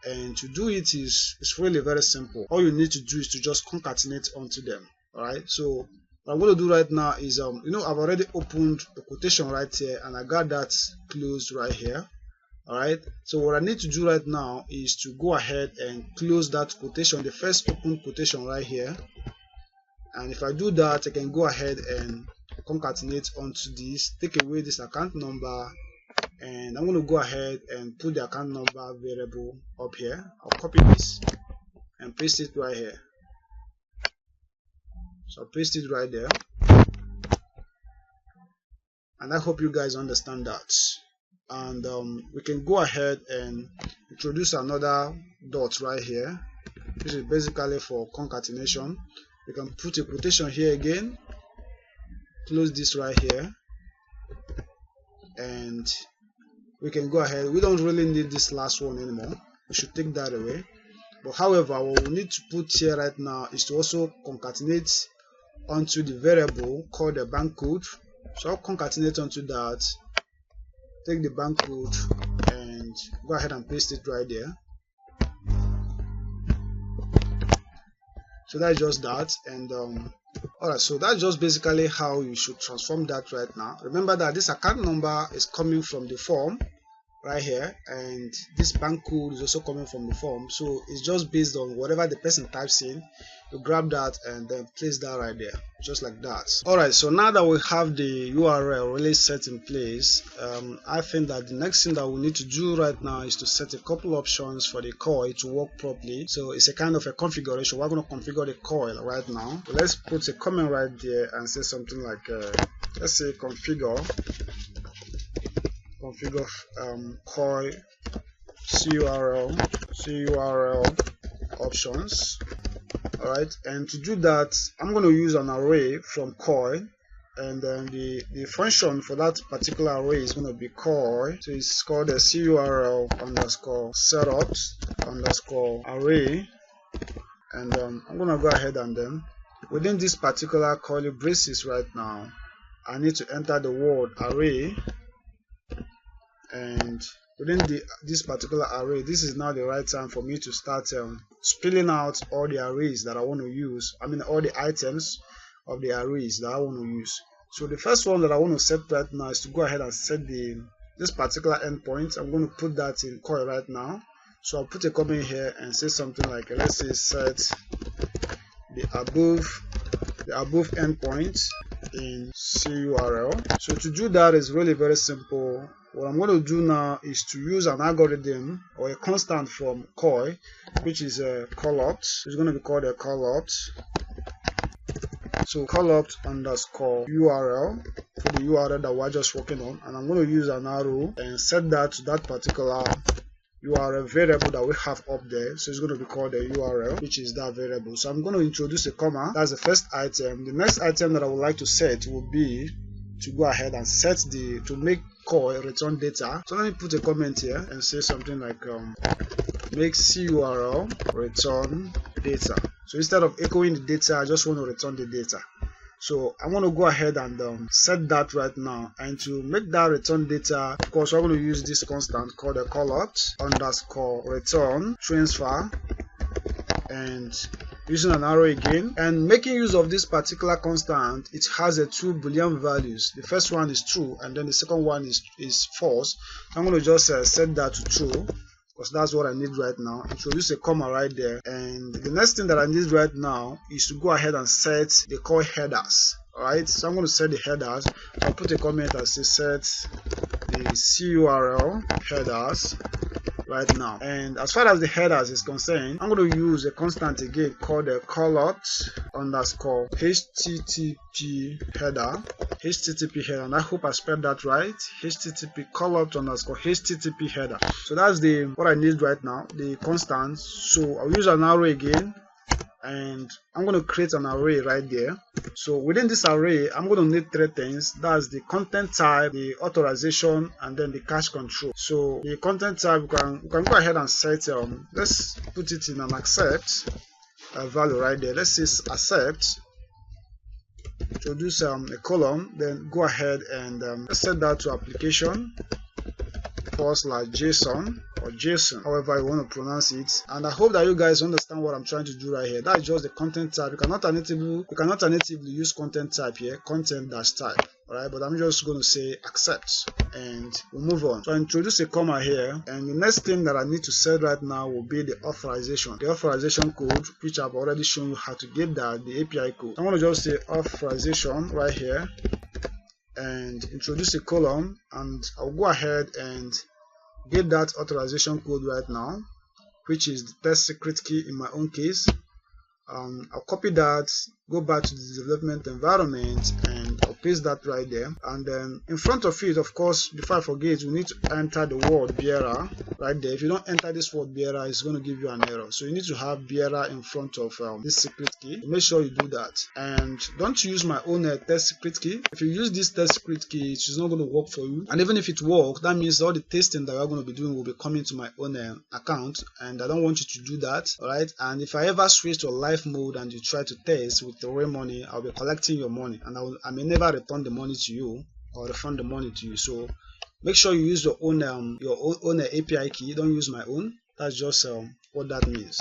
And to do it is really very simple. All you need to do is to just concatenate onto them. Alright, so what I'm going to do right now is I've already opened the quotation right here, and I got that closed right here. Alright, so what I need to do right now is to go ahead and close that quotation, the first open quotation right here. And if I do that, I can go ahead and concatenate onto this, take away this account number, and I'm going to go ahead and put the account number variable up here. I'll copy this and paste it right here. So I'll paste it right there, and I hope you guys understand that. And we can go ahead and introduce another dot right here, which is basically for concatenation. We can put a quotation here again, close this right here, and we can go ahead. We don't really need this last one anymore. We should take that away. But however, what we need to put here right now is to also concatenate onto the variable called the bank code. So I'll concatenate onto that, take the bank code, and go ahead and paste it right there. So that's just that. And alright, so that's just basically how you should transform that right now. Remember that this account number is coming from the form right here, and this bank code is also coming from the form. So it's just based on whatever the person types in. You grab that and then place that right there, just like that. Alright, so now that we have the URL really set in place, I think that the next thing that we need to do right now is to set a couple options for the coil to work properly. So it's a kind of a configuration. We're going to configure the coil right now. So let's put a comment right there and say something like let's say configure coil curl options. Alright, and to do that, I'm going to use an array from coil, and then the function for that particular array is going to be coil. So it's called a curl underscore setup underscore array, and I'm going to go ahead and then within this particular curly braces right now, I need to enter the word array, and within this particular array, this is now the right time for me to start spelling out all the arrays that I want to use. I mean all the items of the arrays that I want to use. So the first one that I want to set right now is to go ahead and set this particular endpoint. I'm going to put that in coil right now. So I'll put a comment here and say something like, let's say set the above endpoint in curl. So to do that is really very simple. What I'm going to do now is to use an algorithm or a constant from coil, which is a callout. It's going to be called a callout. So callout underscore URL for the URL that we're just working on, and I'm going to use an arrow and set that to that particular URL variable that we have up there. So it's going to be called a URL, which is that variable. So I'm going to introduce a comma. That's the first item. The next item that I would like to set will be to go ahead and set to make coil return data. So let me put a comment here and say something like make curl return data. So instead of echoing the data, I just want to return the data. So I want to go ahead and set that right now. And to make that return data, of course, we're going to use this constant called a callout underscore return transfer, and using an arrow again, and making use of this particular constant, it has a two Boolean values. The first one is true, and then the second one is false. I'm going to just set that to true, because that's what I need right now. Introduce a comma right there, and the next thing that I need right now is to go ahead and set the coil headers. Alright, so I'm going to set the headers. I'll put a comment that says set the curl headers right now. And as far as the headers is concerned, I'm going to use a constant again called the callout underscore http header, and I hope I spelled that right. http callout underscore http header. So that's the what I need right now, the constant. So I'll use an arrow again, and I'm going to create an array right there. So within this array, I'm going to need three things. That's the content type, the authorization, and then the cache control. So the content type, we can go ahead and set, let's put it in an accept value right there. Let's say accept, introduce a column, then go ahead and let's set that to application /JSON or JSON, however you want to pronounce it. And I hope that you guys understand what I'm trying to do right here. That's just the content type. You cannot natively use content type here, content type. Alright, but I'm just going to say accept, and we'll move on. So I introduce a comma here, and the next thing that I need to set right now will be the authorization. The authorization code, which I've already shown you how to get that, the API code. I'm going to just say authorization right here, and introduce a column, and I'll go ahead and get that authorization code right now, which is the test secret key in my own case. I'll copy that, go back to the development environment, and I'll paste that right there. And then in front of it, of course, before I forget, we need to enter the word bearer right there. If you don't enter this word bearer, it's going to give you an error. So you need to have bearer in front of this secret key. Make sure you do that. And don't use my own test secret key. If you use this test secret key, it's not going to work for you. And even if it works, that means all the testing that we're going to be doing will be coming to my own account, and I don't want you to do that. Alright, and if I ever switch to a live mode and you try to test with the real money, I'll be collecting your money, and I may never return the money to you or refund the money to you. So make sure you use your own API key. Don't use my own. That's just what that means.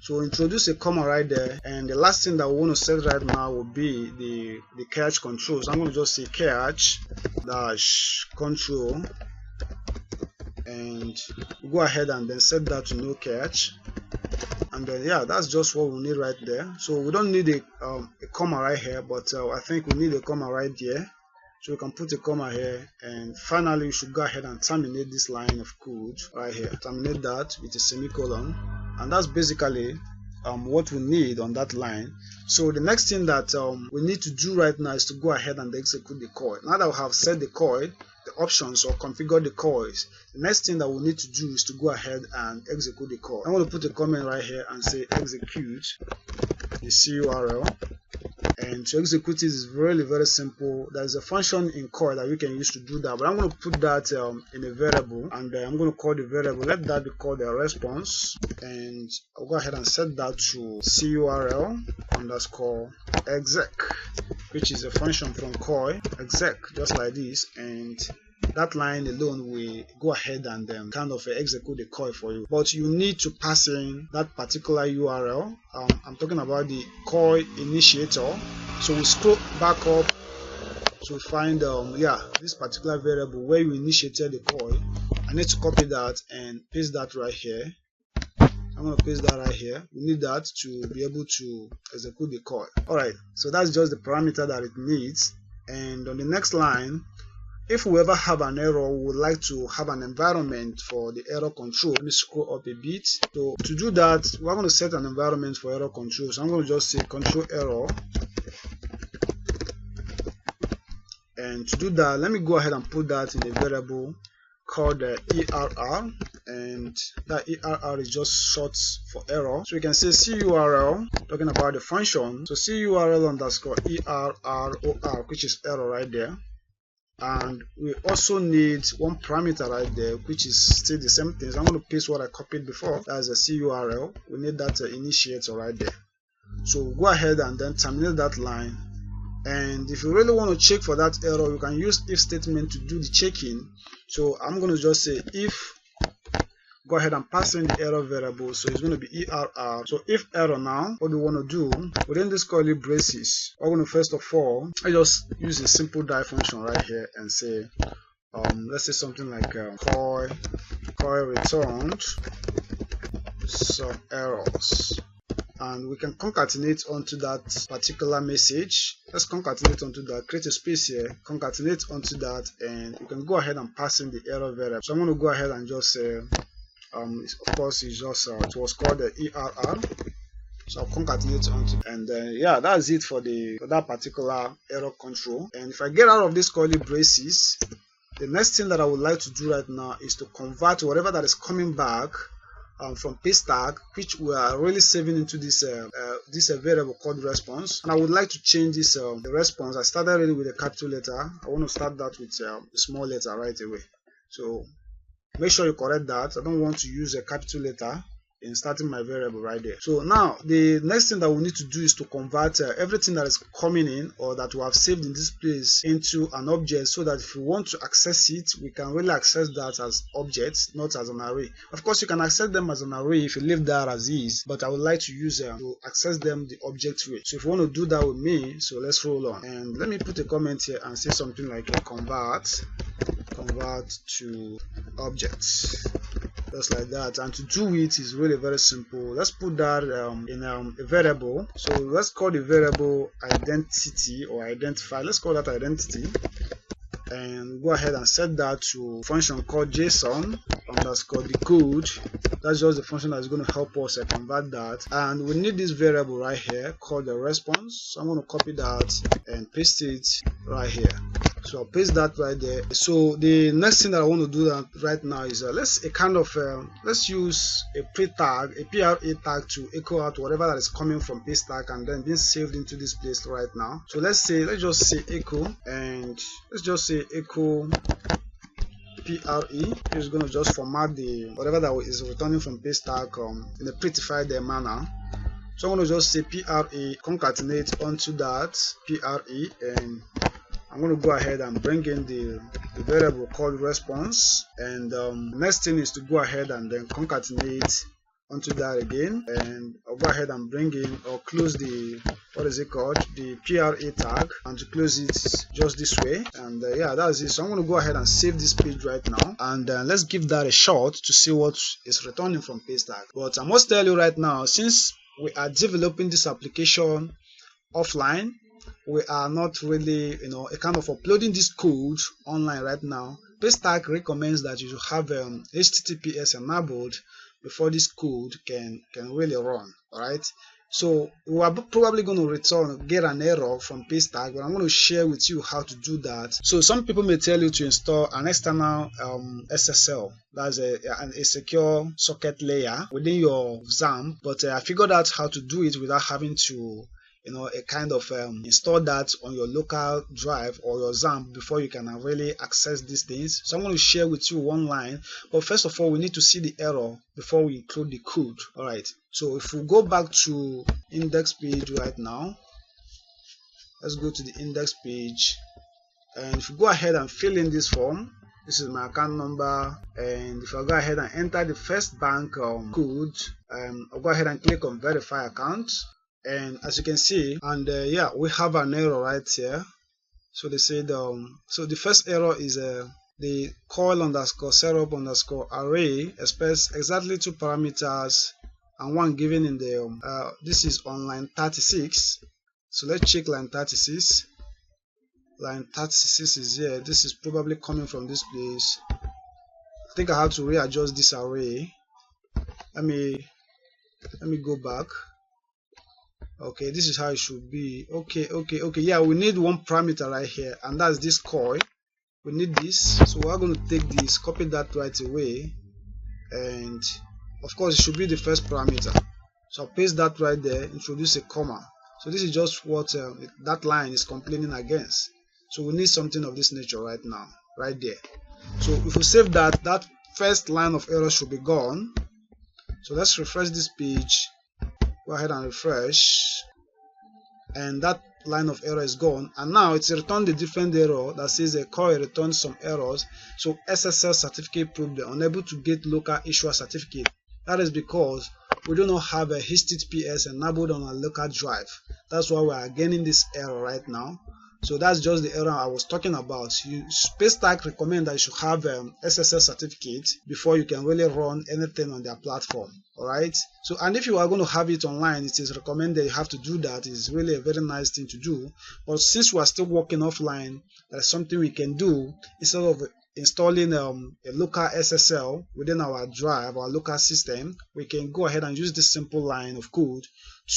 So introduce a comma right there, and the last thing that we want to set right now will be the cache control. So I'm going to just say cache dash control, and go ahead and then set that to no cache. And then yeah, that's just what we need right there. So we don't need a comma right here, but I think we need a comma right there. So we can put a comma here, and finally you should go ahead and terminate this line of code right here. Terminate that with a semicolon, and that's basically what we need on that line. So the next thing that we need to do right now is to go ahead and execute the coil. Now that we have set the coil, the options, or configure the coils, the next thing that we need to do is to go ahead and execute the coil. I'm going to put a comment right here and say execute the curl. And to execute it is really very simple. There's a function in coil that you can use to do that, but I'm going to put that in a variable, and I'm going to call the variable, let that be called a response, and I'll go ahead and set that to curl underscore exec, which is a function from coil exec, just like this. And that line alone will go ahead and kind of execute the coil for you, but you need to pass in that particular URL. I'm talking about the coil initiator. So we scroll back up to find this particular variable where you initiated the coil. I need to copy that and paste that right here. I'm going to paste that right here. We need that to be able to execute the coil. Alright, so that's just the parameter that it needs. And on the next line, if we ever have an error, we would like to have an environment for the error control. Let me scroll up a bit. So to do that, we're going to set an environment for error control. So I'm going to just say control error. And to do that, let me go ahead and put that in a variable called ERR, and that ERR is just short for error. So you can say curl, talking about the function. So curl underscore ERROR, which is error right there. And we also need one parameter right there, which is still the same thing. So I'm going to paste what I copied before. That's a curl. We need that initiator right there. So go ahead and then terminate that line. And if you really want to check for that error, you can use if statement to do the checking. So I'm going to just say if, go ahead and pass in the error variable. So it's going to be ERR. So if error now, what do we want to do within this curly braces? We're going to first of all, I just use a simple die function right here and say let's say something like coil returned some errors, and we can concatenate onto that particular message. Let's concatenate onto that, create a space here, concatenate onto that, and you can go ahead and pass in the error variable. So I'm going to go ahead and just say of course it's just it was called the ERR. So I'll concatenate onto, and yeah, that's it for that particular error control. And if I get out of these curly braces, the next thing that I would like to do right now is to convert whatever that is coming back from Paystack, which we are really saving into this variable called response. And I would like to change this the response. I started already with a capital letter. I want to start that with a small letter right away. So make sure you correct that. I don't want to use a capital letter in starting my variable right there. So now the next thing that we need to do is to convert everything that is coming in or that we have saved in this place into an object, so that if we want to access it, we can really access that as objects, not as an array. Of course, you can access them as an array if you leave that as is, but I would like to use to access them the object way. So if you want to do that with me, so let's roll on, and let me put a comment here and say something like convert to objects, just like that. And to do it is really very simple. Let's put that in a variable. So let's call the variable identity or identifier. Let's call that identity, and go ahead and set that to a function called JSON underscore decode. That's just the function that's going to help us convert that. And we need this variable right here called the response. So I'm going to copy that and paste it right here. So I'll paste that right there. So the next thing that I want to do that right now is let's use a pre-tag, a PRA tag, to echo out whatever that is coming from Paystack and then being saved into this place right now. So let's just say echo, and let's just say echo PRE. It's going to just format the whatever that is returning from Paystack in a prettified manner. So I'm going to just say PRE, concatenate onto that PRE, and I'm going to go ahead and bring in the variable called response. And next thing is to go ahead and then concatenate onto that again, and I'll go ahead and bring in or close the the PRA tag, and to close it just this way. And yeah, that's it. So I'm going to go ahead and save this page right now, and let's give that a shot to see what is returning from Paystack. But I must tell you right now, since we are developing this application offline, we are not really a kind of uploading this code online right now. Paystack recommends that you should have HTTPS enabled before this code can really run. All right, so we are probably going to get an error from Paystack, but I'm going to share with you how to do that. So some people may tell you to install an external SSL, that's a secure socket layer within your XAMPP, but I figured out how to do it without having to a kind of install that on your local drive or your XAMPP before you can really access these things. So I'm going to share with you one line, but first of all we need to see the error before we include the code. All right, so if we go back to index page right now, let's go to the index page, and if you go ahead and fill in this form, this is my account number, and if I go ahead and enter the first bank code, I'll go ahead and click on verify account. And as you can see, and yeah, we have an error right here. So they said so the first error is the coil underscore setup underscore array expects exactly 2 parameters and one given in the this is on line 36. So let's check line 36. Line 36 is here. This is probably coming from this place. I think I have to readjust this array. Let me go back. Okay, this is how it should be. Okay, yeah, we need one parameter right here, and that's this coil. We need this, so we're going to take this, copy that right away, and of course it should be the first parameter. So I'll paste that right there, introduce a comma. So this is just what that line is complaining against. So we need something of this nature right now, right there. So if we save that, that first line of error should be gone. So let's refresh this page. Go ahead and refresh, and that line of error is gone, and now it's returned a different error that says a coil returns some errors. So SSL certificate proved unable to get local issuer certificate. That is because we do not have a HTTPS enabled on our local drive. That's why we are getting this error right now. So that's just the error I was talking about. Paystack recommend that you should have SSL certificate before you can really run anything on their platform. Alright, so and if you are going to have it online, it is recommended you have to do that. It's really a very nice thing to do. But since we are still working offline, that's something we can do. Instead of installing a local SSL within our drive, our local system, we can go ahead and use this simple line of code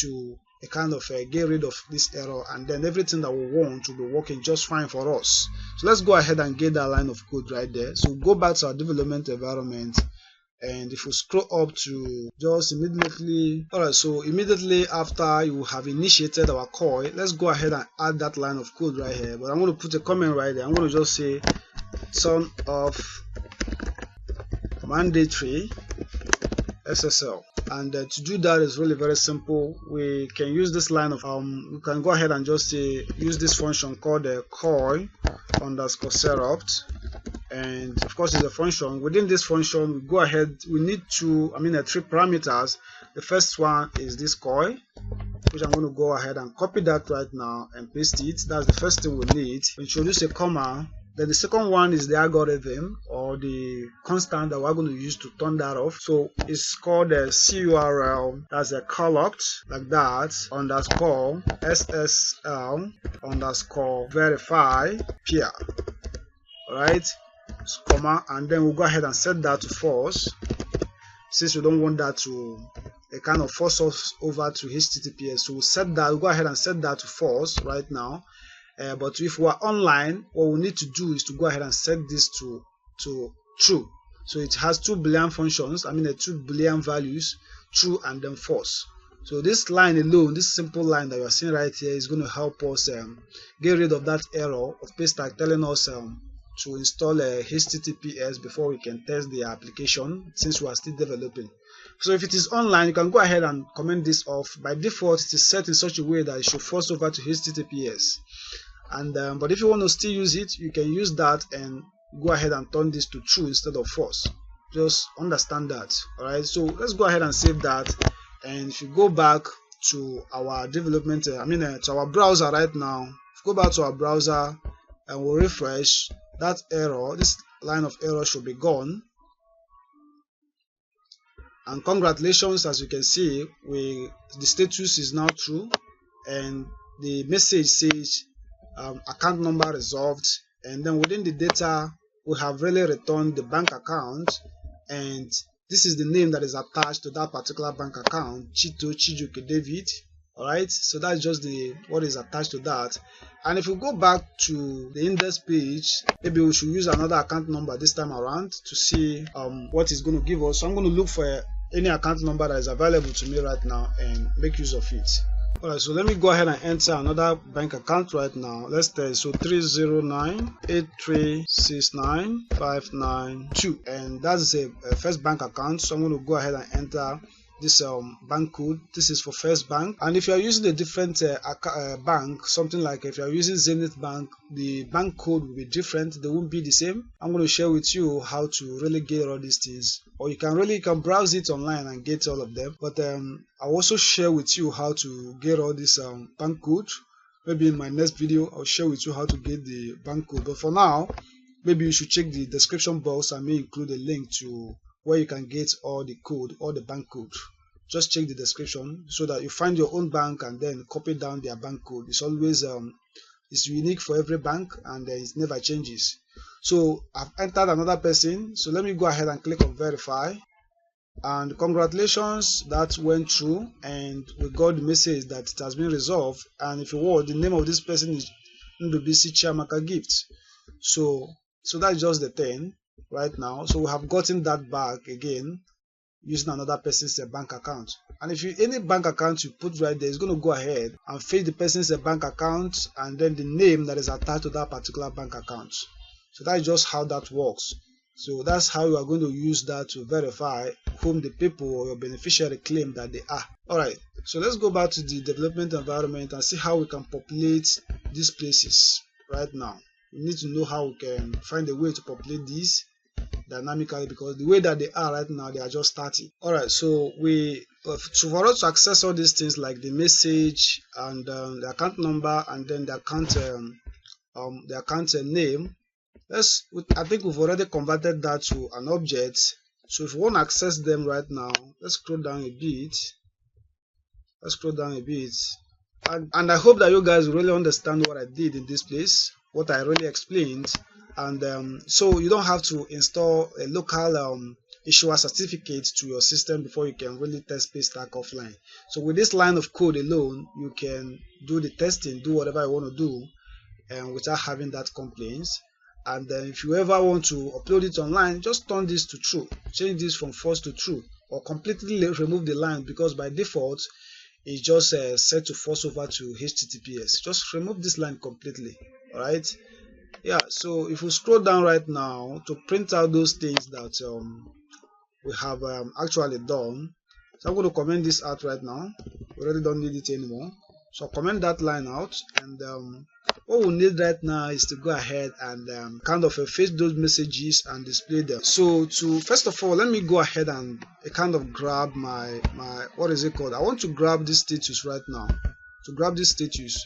to kind of get rid of this error, and then everything that we want will be working just fine for us. So let's go ahead and get that line of code right there. So go back to our development environment, and if we scroll up to just immediately, alright, so immediately after you have initiated our coil, let's go ahead and add that line of code right here. But I'm going to put a comment right there. I'm going to just say turn off mandatory SSL. And to do that is really very simple. We can use this line of we can go ahead and just say use this function called coil underscore setupt, and of course it's a function. Within this function, we go ahead, we need three parameters. The first one is this coil, which I'm going to go ahead and copy that right now and paste it. That's the first thing we need. Introduce a comma. Then the second one is the algorithm or the constant that we're going to use to turn that off. So it's called a curl, that's a collect like that, underscore SSL underscore verify peer. Alright, comma, and then we'll go ahead and set that to false, since we don't want that to kind of force us over to HTTPS. So we'll go ahead and set that to false right now. But if we are online, what we need to do is to go ahead and set this to true. So it has two Boolean functions, two Boolean values, true and then false. So this line alone, this simple line that you are seeing right here, is going to help us get rid of that error of Paystack telling us to install a HTTPS before we can test the application, since we are still developing. So if it is online, you can go ahead and comment this off. By default, it is set in such a way that it should force over to HTTPS. And but if you want to still use it, you can use that and go ahead and turn this to true instead of false. Just understand that. Alright, so let's go ahead and save that. And if you go back to our development, to our browser right now, if you go back to our browser and we'll refresh, that error, this line of error should be gone. And congratulations, as you can see, the status is now true, and the message says account number resolved, and then within the data we have really returned the bank account, and this is the name that is attached to that particular bank account, Chito Chijuke David. Alright, so that's just what is attached to that. And if we go back to the index page, maybe we should use another account number this time around to see what it's going to give us. So I'm going to look for any account number that is available to me right now and make use of it. Alright, so let me go ahead and enter another bank account right now. Let's test. So 30983695992, and that's a first bank account. So I'm going to go ahead and enter this bank code. This is for First Bank, and if you are using a different bank, something like if you are using Zenith Bank, the bank code will be different. They won't be the same. I'm going to share with you how to really get all these things, or you can browse it online and get all of them. But I'll also share with you how to get all this bank code. Maybe in my next video I'll share with you how to get the bank code. But for now, maybe you should check the description box. I may include a link to where you can get all the code, all the bank code. Just check the description so that you find your own bank and then copy down their bank code. It's always it's unique for every bank, and it never changes. So I've entered another person, so let me go ahead and click on verify, and congratulations, that went through and we got the message that it has been resolved. And if you want, the name of this person is Ndubisi Chiamaka Gift. So that's just the thing right now. So we have gotten that back again using another person's bank account. And if any bank account you put right there is going to go ahead and fetch the person's bank account and then the name that is attached to that particular bank account. So that's just how that works. So that's how you are going to use that to verify whom the people or your beneficiary claim that they are. Alright, so let's go back to the development environment and see how we can populate these places right now. We need to know how we can find a way to populate these dynamically, because the way that they are right now, they are just static. Alright, so for us to access all these things like the message and the account number and then the account the account name. I think we've already converted that to an object. So if we want to access them right now, let's scroll down a bit. And I hope that you guys really understand what I did in this place, what I really explained. And so you don't have to install a local issuer certificate to your system before you can really test Paystack offline. So with this line of code alone, you can do the testing, do whatever you want to do, and without having that complaints. And then if you ever want to upload it online, just turn this to true, change this from false to true, or completely remove the line, because by default it's just set to false over to HTTPS. Just remove this line completely. All right, yeah. So if we scroll down right now to print out those things that we have actually done, so I'm going to comment this out right now. We really don't need it anymore, so comment that line out. And what we need right now is to go ahead and kind of fetch those messages and display them. So first of all, let me go ahead and kind of grab my what is it called? I want to grab this status right now. To grab this status,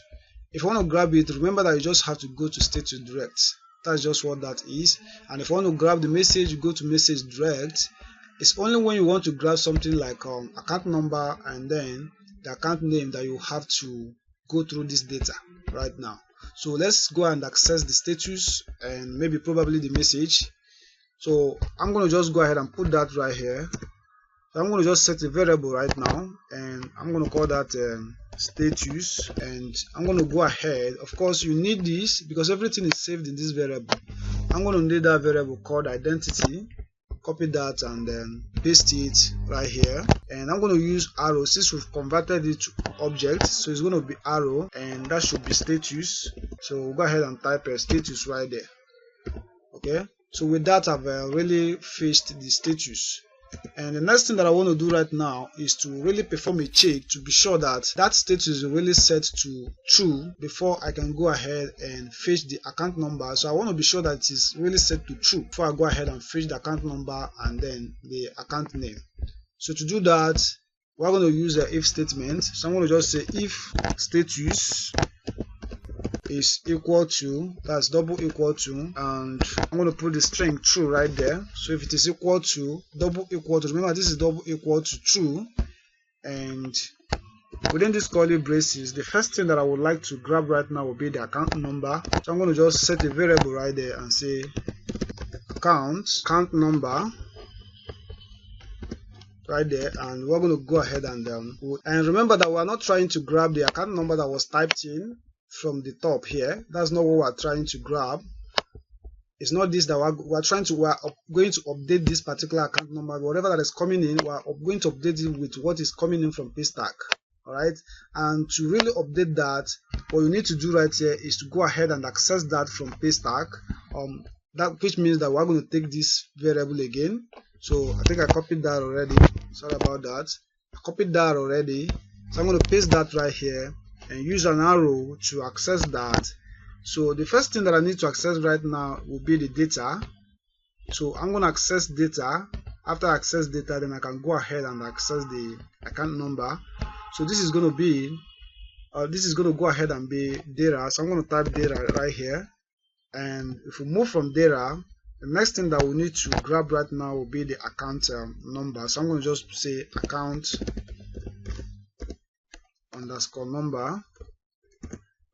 if you want to grab it, remember that you just have to go to status direct. That's just what that is. And if you want to grab the message, you go to message direct. It's only when you want to grab something like account number and then the account name that you have to go through this data right now. So let's go and access the status and maybe probably the message. So I'm going to just go ahead and put that right here. So I'm going to just set a variable right now, and I'm going to call that status, and I'm going to go ahead. Of course you need this because everything is saved in this variable. I'm going to need that variable called identity. Copy that and then paste it right here, and I'm going to use arrow since we've converted it to object. So it's going to be arrow, and that should be status. So we'll go ahead and type a status right there. Okay, so with that I've really fetched the status. And the next thing that I want to do right now is to really perform a check to be sure that that status is really set to true before I can go ahead and fetch the account number. So I want to be sure that it is really set to true before I go ahead and fetch the account number and then the account name. So to do that, we're going to use the if statement. So I'm going to just say if status is equal to, that's double equal to, and I'm going to put the string true right there. So if it is equal to, double equal to, remember this is double equal to true, and within this curly braces, the first thing that I would like to grab right now will be the account number. So I'm going to just set a variable right there and say account number right there, and we're going to go ahead and remember that we're not trying to grab the account number that was typed in from the top here. That's not what we're trying to grab. It's not this that we're going to update this particular account number. Whatever that is coming in, we're going to update it with what is coming in from Paystack. Alright, and to really update that, what you need to do right here is to go ahead and access that from Paystack. That which means that we're going to take this variable again. So I think I copied that already. Sorry about that. I copied that already. So I'm going to paste that right here and use an arrow to access that. So the first thing that I need to access right now will be the data. So I'm going to access data. After I access data, then I can go ahead and access the account number. So this is going to be go ahead and be data. So I'm going to type data right here, and if we move from data, the next thing that we need to grab right now will be the account number. So I'm going to just say account underscore number,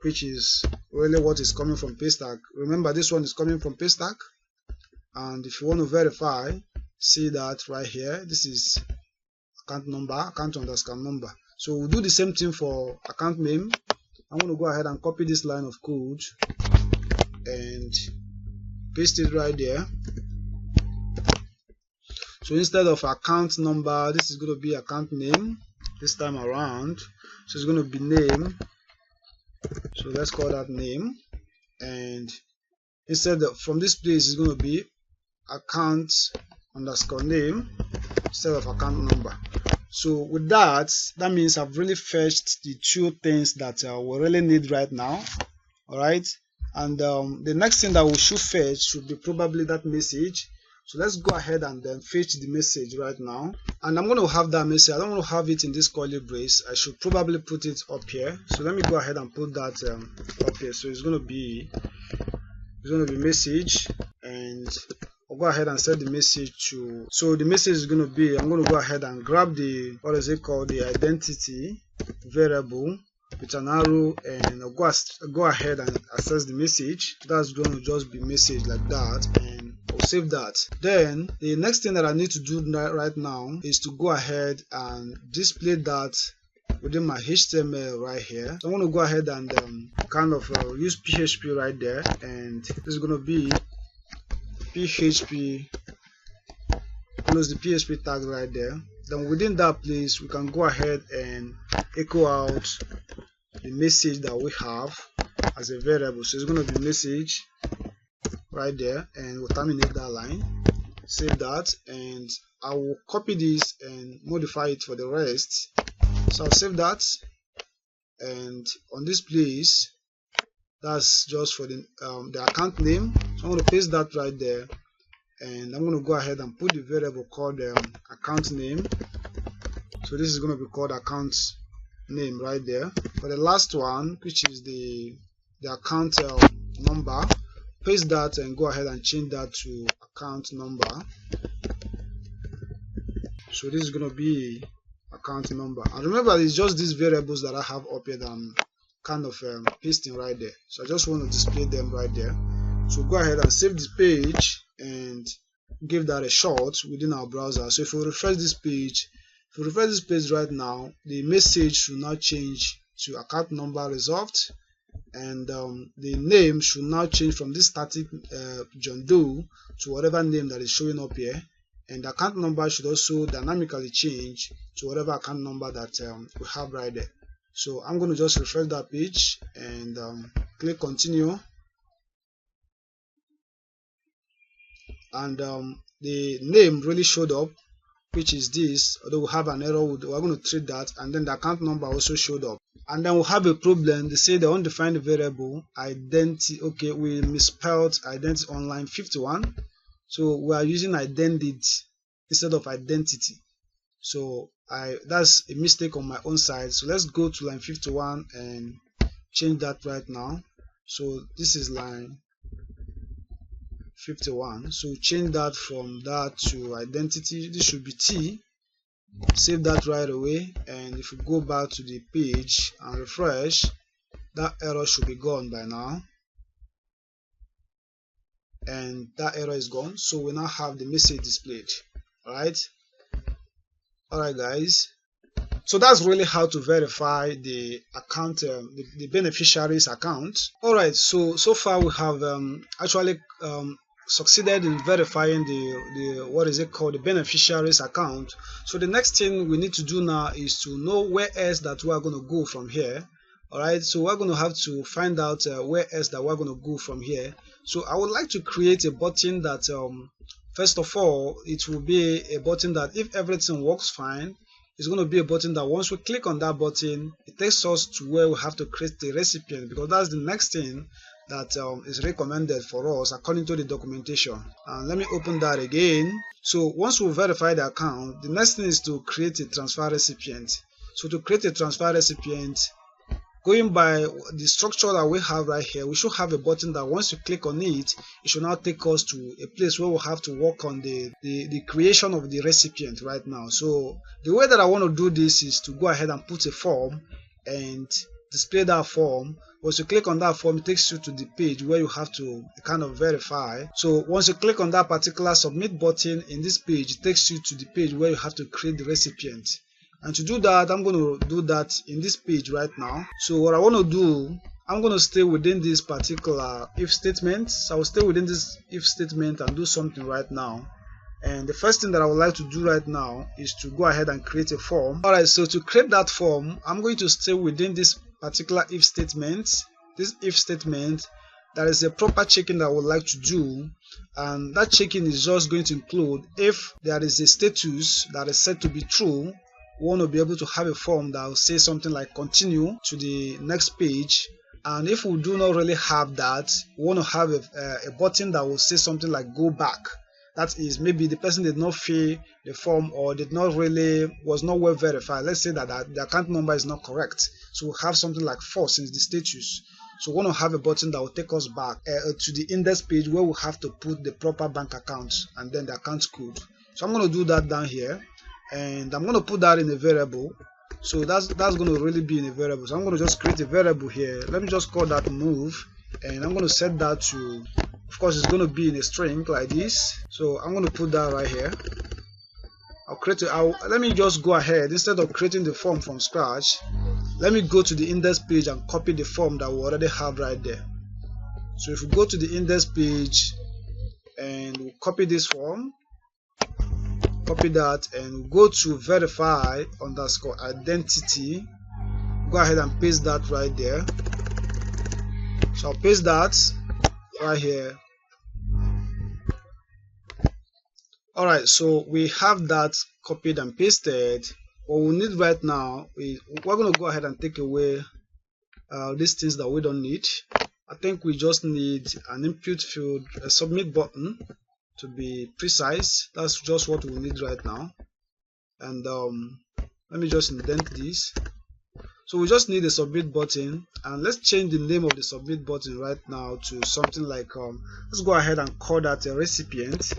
which is really what is coming from Paystack. Remember, this one is coming from Paystack, and if you want to verify, see that right here, this is account number, account underscore number. So we'll do the same thing for account name. I'm going to go ahead and copy this line of code and paste it right there. So instead of account number, this is going to be account name this time around. So it's going to be name. So let's call that name, and instead of, from this place, it's going to be account underscore name instead of account number. So with that, that means I've really fetched the two things that we really need right now. All right, and the next thing that we should fetch should be probably that message. So let's go ahead and then fetch the message right now. And I'm going to have that message. I don't want to have it in this curly brace. I should probably put it up here. So let me go ahead and put that up here. So it's going to be message, and I'll go ahead and set the message to, so the message is going to be, I'm going to go ahead and grab the, what is it called, the identity variable with an arrow, and I'll go ahead and access the message. That's going to just be message like that, and I'll save that. Then the next thing that I need to do right now is to go ahead and display that within my HTML right here. So I'm going to go ahead and kind of use PHP right there, and this is going to be PHP, close the PHP tag right there. Then within that place we can go ahead and echo out the message that we have as a variable. So it's going to be message right there, and we'll terminate that line. Save that, and I will copy this and modify it for the rest. So I'll save that, and on this place, that's just for the account name. So I'm going to paste that right there, and I'm going to go ahead and put the variable called account name. So this is going to be called account name right there. For the last one, which is the account number, paste that and go ahead and change that to account number. So this is going to be account number, and remember it's just these variables that I have up here that I'm kind of pasting right there. So I just want to display them right there. So go ahead and save this page and give that a shot within our browser. So if we refresh this page, right now, the message should now change to account number resolved, and the name should now change from this static John Doe to whatever name that is showing up here, and the account number should also dynamically change to whatever account number that we have right there. So I'm going to just refresh that page and click continue, and the name really showed up, which is this. Although we have an error, we're going to treat that, and then the account number also showed up. And then we'll have a problem. They say the undefined variable identity. Okay, we misspelled identity on line 51. So we are using identity instead of identity. So that's a mistake on my own side. So let's go to line 51 and change that right now. So this is line 51. So change that from that to identity. This should be T. Save that right away, and if we go back to the page and refresh, that error should be gone by now, and that error is gone. So we now have the message displayed. Alright guys, so that's really how to verify the account, the beneficiary's account. Alright, so far we have actually succeeded in verifying the what is it called, the beneficiary's account. So the next thing we need to do now is to know where else that we are going to go from here. Alright, so we're going to have to find out where else that we're going to go from here. So I would like to create a button that first of all, it will be a button that if everything works fine, it's going to be a button that once we click on that button, it takes us to where we have to create the recipient, because that's the next thing that is recommended for us according to the documentation. And let me open that again. So once we verify the account, the next thing is to create a transfer recipient. So to create a transfer recipient, going by the structure that we have right here, we should have a button that once you click on it, it should now take us to a place where we'll have to work on the creation of the recipient right now. So the way that I want to do this is to go ahead and put a form and display that form. Once you click on that form, it takes you to the page where you have to kind of verify. So once you click on that particular submit button in this page, it takes you to the page where you have to create the recipient. And to do that, I'm going to do that in this page right now. So what I want to do, I'm going to stay within this particular if statement. So I'll stay within this if statement and do something right now. And the first thing that I would like to do right now is to go ahead and create a form. Alright, so to create that form, I'm going to stay within this particular if statement. This if statement, there is a proper checking that I would like to do, and that checking is just going to include if there is a status that is set to be true. We want to be able to have a form that will say something like continue to the next page. And if we do not really have that, we want to have a button that will say something like go back. that is, maybe the person did not fill the form or was not well verified. Let's say that the account number is not correct, so we have something like false in the status. So we want to have a button that will take us back to the index page where we have to put the proper bank account and then the account code. So I'm going to do that down here, and I'm going to put that in a variable. So that's going to really be in a variable. So I'm going to just create a variable here. Let me just call that move, and I'm going to set that to, of course, it's going to be in a string like this. So I'm going to put that right here. Let me just go ahead, instead of creating the form from scratch, let me go to the index page and copy the form that we already have right there. So if we go to the index page and we copy this form, copy that, and go to verify underscore identity, go ahead and paste that right there. So I'll paste that right here. Alright, so we have that copied and pasted. What we need right now is, we're going to go ahead and take away these things that we don't need. I think we just need an input field, a submit button to be precise. That's just what we need right now. And let me just indent this. So we just need a submit button, and let's change the name of the submit button right now to something like let's go ahead and call that a recipient.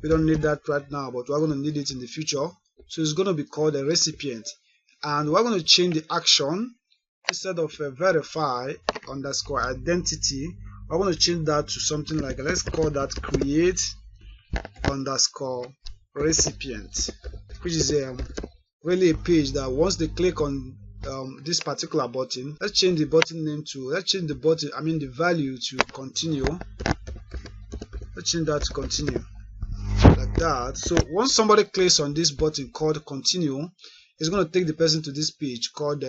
We don't need that right now, but we're going to need it in the future. So it's going to be called a recipient, and we're going to change the action. Instead of verify underscore identity, we're going to change that to something like, let's call that create underscore recipient, which is really a page that once they click on this particular button, let's change the button name to, the value to continue. Let's change that to continue like that. So once somebody clicks on this button called continue, it's going to take the person to this page called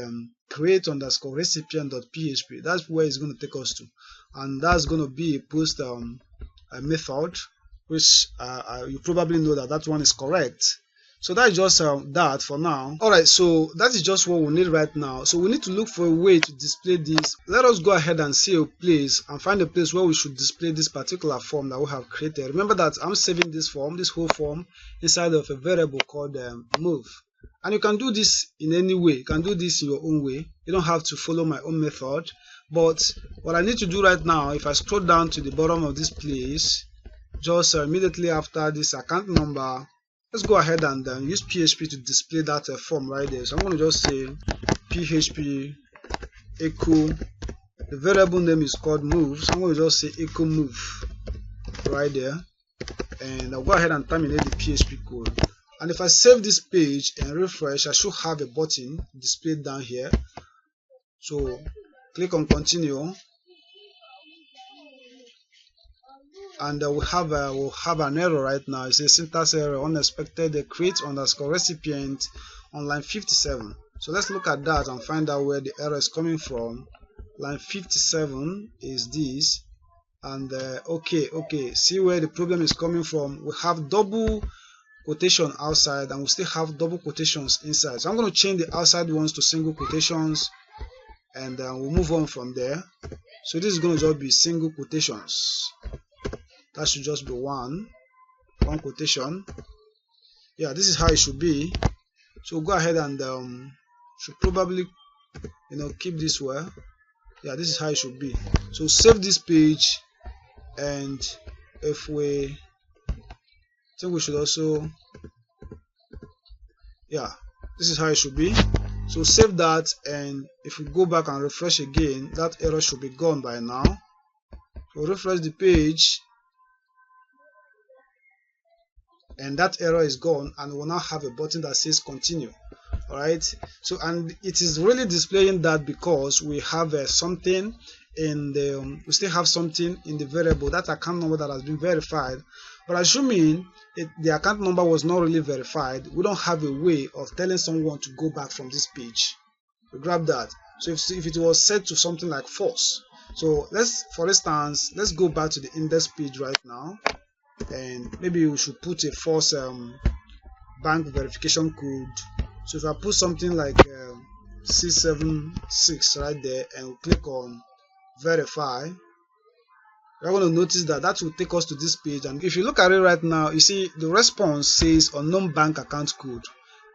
create underscore recipient.php. That's where it's going to take us to, and that's going to be a post a method, which you probably know that one is correct. So that's just that for now. Alright, so that is just what we need right now. So we need to look for a way to display this. Let us go ahead and see a place and find a place where we should display this particular form that we have created. Remember that I'm saving this form, this whole form, inside of a variable called move. And you can do this in any way. You can do this in your own way. You don't have to follow my own method. But what I need to do right now, if I scroll down to the bottom of this place, just immediately after this account number, let's go ahead and use PHP to display that form right there. So I'm going to just say PHP echo, the variable name is called move, so I'm going to just say echo move right there, and I'll go ahead and terminate the PHP code. And if I save this page and refresh, I should have a button displayed down here. So click on continue, and we'll have an error right now. It says syntax error, unexpected, create underscore recipient on line 57. So let's look at that and find out where the error is coming from. Line 57 is this, and okay, see where the problem is coming from. We have double quotation outside, and we still have double quotations inside. So I'm going to change the outside ones to single quotations, and we'll move on from there. So this is going to just be single quotations. That should just be one quotation. Yeah, this is how it should be. So go ahead and should probably keep this where. Yeah, this is how it should be. So save this page, and if we think we should also, yeah, this is how it should be. So save that, and if we go back and refresh again, that error should be gone by now. So refresh the page, and that error is gone, and we'll now have a button that says continue. Alright, so and it is really displaying that because we have something in the we still have something in the variable, that account number that has been verified. But assuming the account number was not really verified, we don't have a way of telling someone to go back from this page. We grab that. So if it was set to something like false, so for instance, let's go back to the index page right now, and maybe we should put a false bank verification code. So if I put something like C76 right there, and we click on verify, We're going to notice that that will take us to this page, and if you look at it right now, you see the response says unknown bank account code,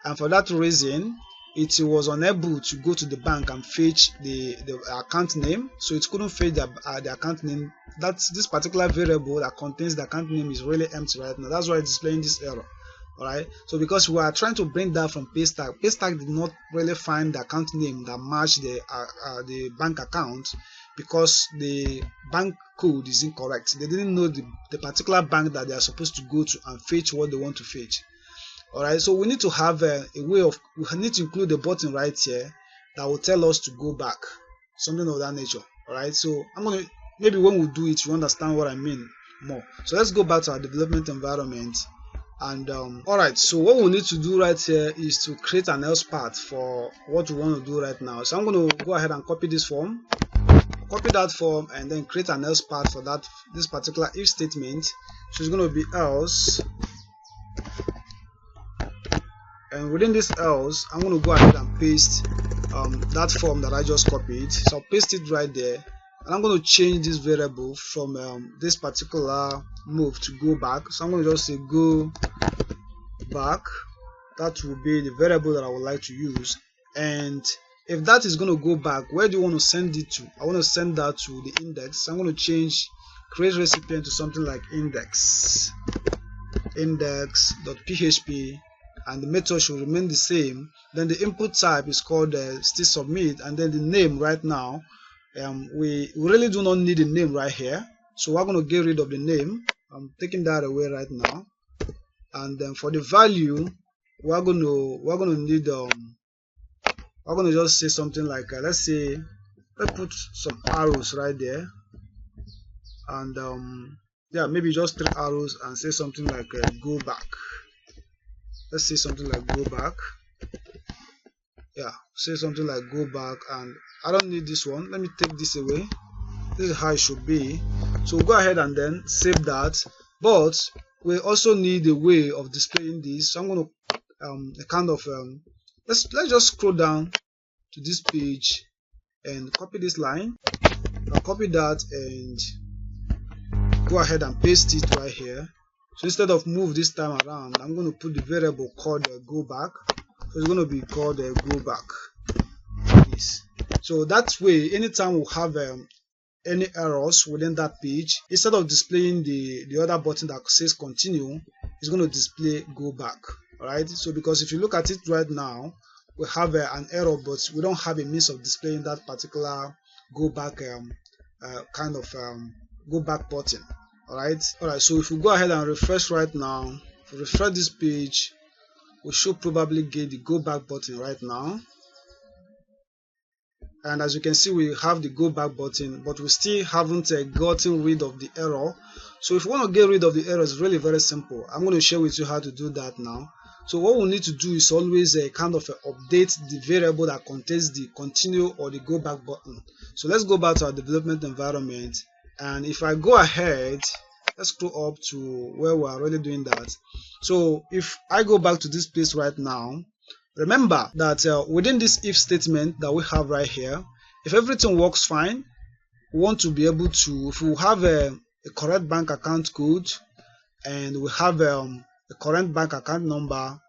and for that reason it was unable to go to the bank and fetch the account name, so it couldn't fetch the account name. That's this particular variable that contains the account name is really empty right now. That's why it's displaying this error. Alright, so because we are trying to bring that from Paystack, Paystack did not really find the account name that matched the bank account, because the bank code is incorrect. They didn't know the particular bank that they are supposed to go to and fetch what they want to fetch. Alright, so we need to have a way of, we need to include a button right here that will tell us to go back, something of that nature. Alright, so I'm going to, maybe when we do it, you understand what I mean more. So let's go back to our development environment. And alright, so what we need to do right here is to create an else path for what we want to do right now. So I'm going to go ahead and copy this form, copy that form, and then create an else path for this particular if statement. So it's going to be else, and within this else, I'm going to go ahead and paste that form that I just copied. So I'll paste it right there, and I'm going to change this variable from this particular move to go back. So I'm going to just say go back. That will be the variable that I would like to use. And if that is going to go back, where do you want to send it to? I want to send that to the index. So I'm going to change create recipient to something like index.php, and the method should remain the same. Then the input type is called still submit, and then the name right now, we really do not need a name right here, so we're going to get rid of the name. I'm taking that away right now. And then for the value, we're going to need we're going to just say something like let's put some arrows right there, and yeah, maybe just 3 arrows, and say something like go back. Let's say something like go back. Yeah, say something like go back, and I don't need this one. Let me take this away. This is how it should be. So we'll go ahead and then save that. But we also need a way of displaying this. So I'm going to let's just scroll down to this page and copy this line. I'll copy that and go ahead and paste it right here. So instead of move this time around, I'm going to put the variable called go back. So it's going to be called go back. So that way, anytime we have any errors within that page, instead of displaying the other button that says continue, it's going to display go back. Alright, so because if you look at it right now, we have an error, but we don't have a means of displaying that particular go back go back button. Alright, so if we go ahead and refresh right now, if we refresh this page, we should probably get the go back button right now. And as you can see, we have the go back button, but we still haven't gotten rid of the error. So if you want to get rid of the error, it's really very simple. I'm going to share with you how to do that now. So what we need to do is always update the variable that contains the continue or the go back button. So let's go back to our development environment, and if I go ahead, let's scroll up to where we're already doing that. So if I go back to this place right now, remember that within this if statement that we have right here, if everything works fine, we want to be able to, if we have a correct bank account code and we have a current bank account number,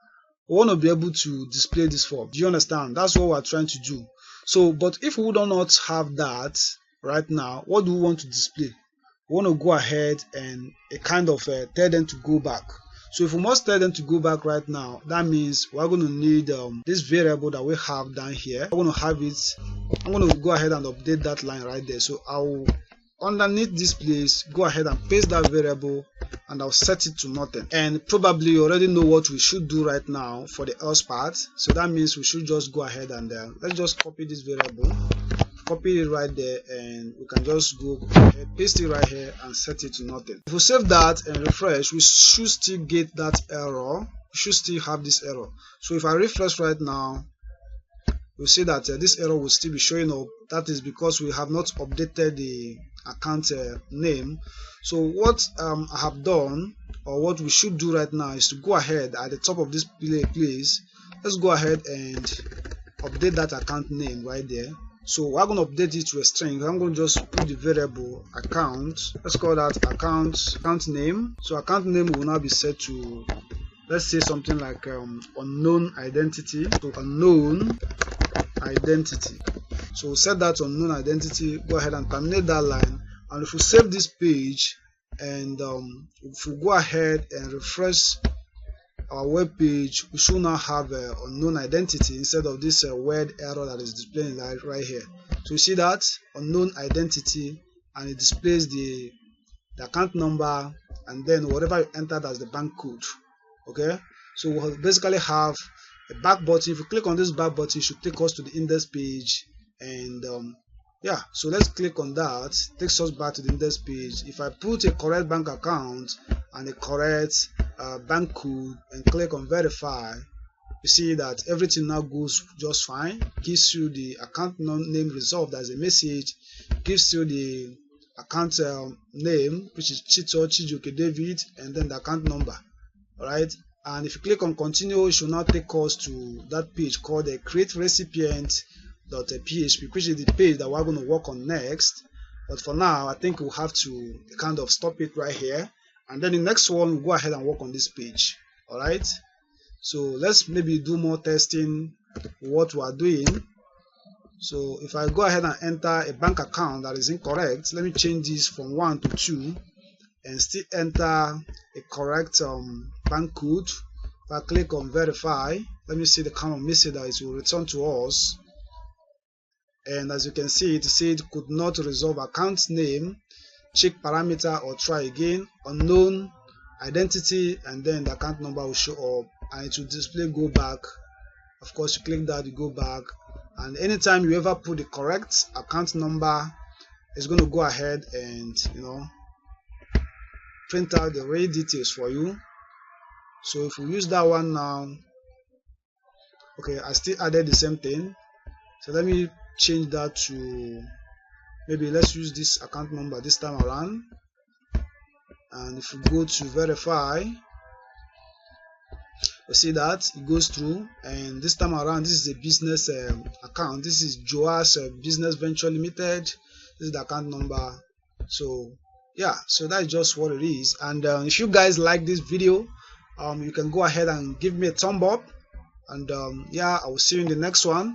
we want to be able to display this form. Do you understand? That's what we're trying to do. So, but if we do not have that right now, what do we want to display? We want to go ahead and tell them to go back. So if we must tell them to go back right now, that means we're going to need this variable that we have down here. I want to have it. I'm going to go ahead and update that line right there. So I'll underneath this place go ahead and paste that variable, and I'll set it to nothing. And probably you already know what we should do right now for the else part. So that means we should just go ahead and let's just copy this variable, copy it right there, and we can just go ahead, paste it right here and set it to nothing. If we save that and refresh, we should still get that error. We should still have this error. So if I refresh right now, we'll see that this error will still be showing up. That is because we have not updated the account name. So what I have done, or what we should do right now, is to go ahead at the top of this place. Let's go ahead and update that account name right there. So we're going to update it to a string. I'm going to just put the variable account. Let's call that account name. So account name will now be set to, let's say something like unknown identity. So unknown identity. So set that unknown identity. Go ahead and terminate that line. And if we save this page and if we go ahead and refresh our web page, we should now have an unknown identity instead of this weird error that is displaying right here. So you see that unknown identity, and it displays the account number and then whatever you entered as the bank code. Okay, so we'll basically have a back button. If you click on this back button, it should take us to the index page, and yeah, so let's click on that. It takes us back to the index page. If I put a correct bank account and a correct bank code and click on verify, you see that everything now goes just fine. Gives you the account name resolved as a message, gives you the account name, which is Chito Chijoke David, and then the account number. Alright, and if you click on continue, it should now take us to that page called the create recipient.php, which is the page that we're going to work on next. But for now, I think we'll have to kind of stop it right here, and then the next one we'll go ahead and work on this page. Alright, so let's maybe do more testing what we are doing. So if I go ahead and enter a bank account that is incorrect, let me change this from 1 to 2 and still enter a correct bank code. If I click on verify, let me see the kind of message that it will return to us. And as you can see, it said could not resolve account name, check parameter or try again, unknown identity, and then the account number will show up and it will display go back. Of course, you click that, you go back, and anytime you ever put the correct account number, it's going to go ahead and print out the real details for you. So if we use that one now, okay, I still added the same thing. So let me change that to, maybe let's use this account number this time around. And if we go to verify, you see that it goes through, and this time around this is a business account. This is Joas Business Venture Limited. This is the account number. So yeah, so that's just what it is. And if you guys like this video, you can go ahead and give me a thumb up, and yeah, I will see you in the next one.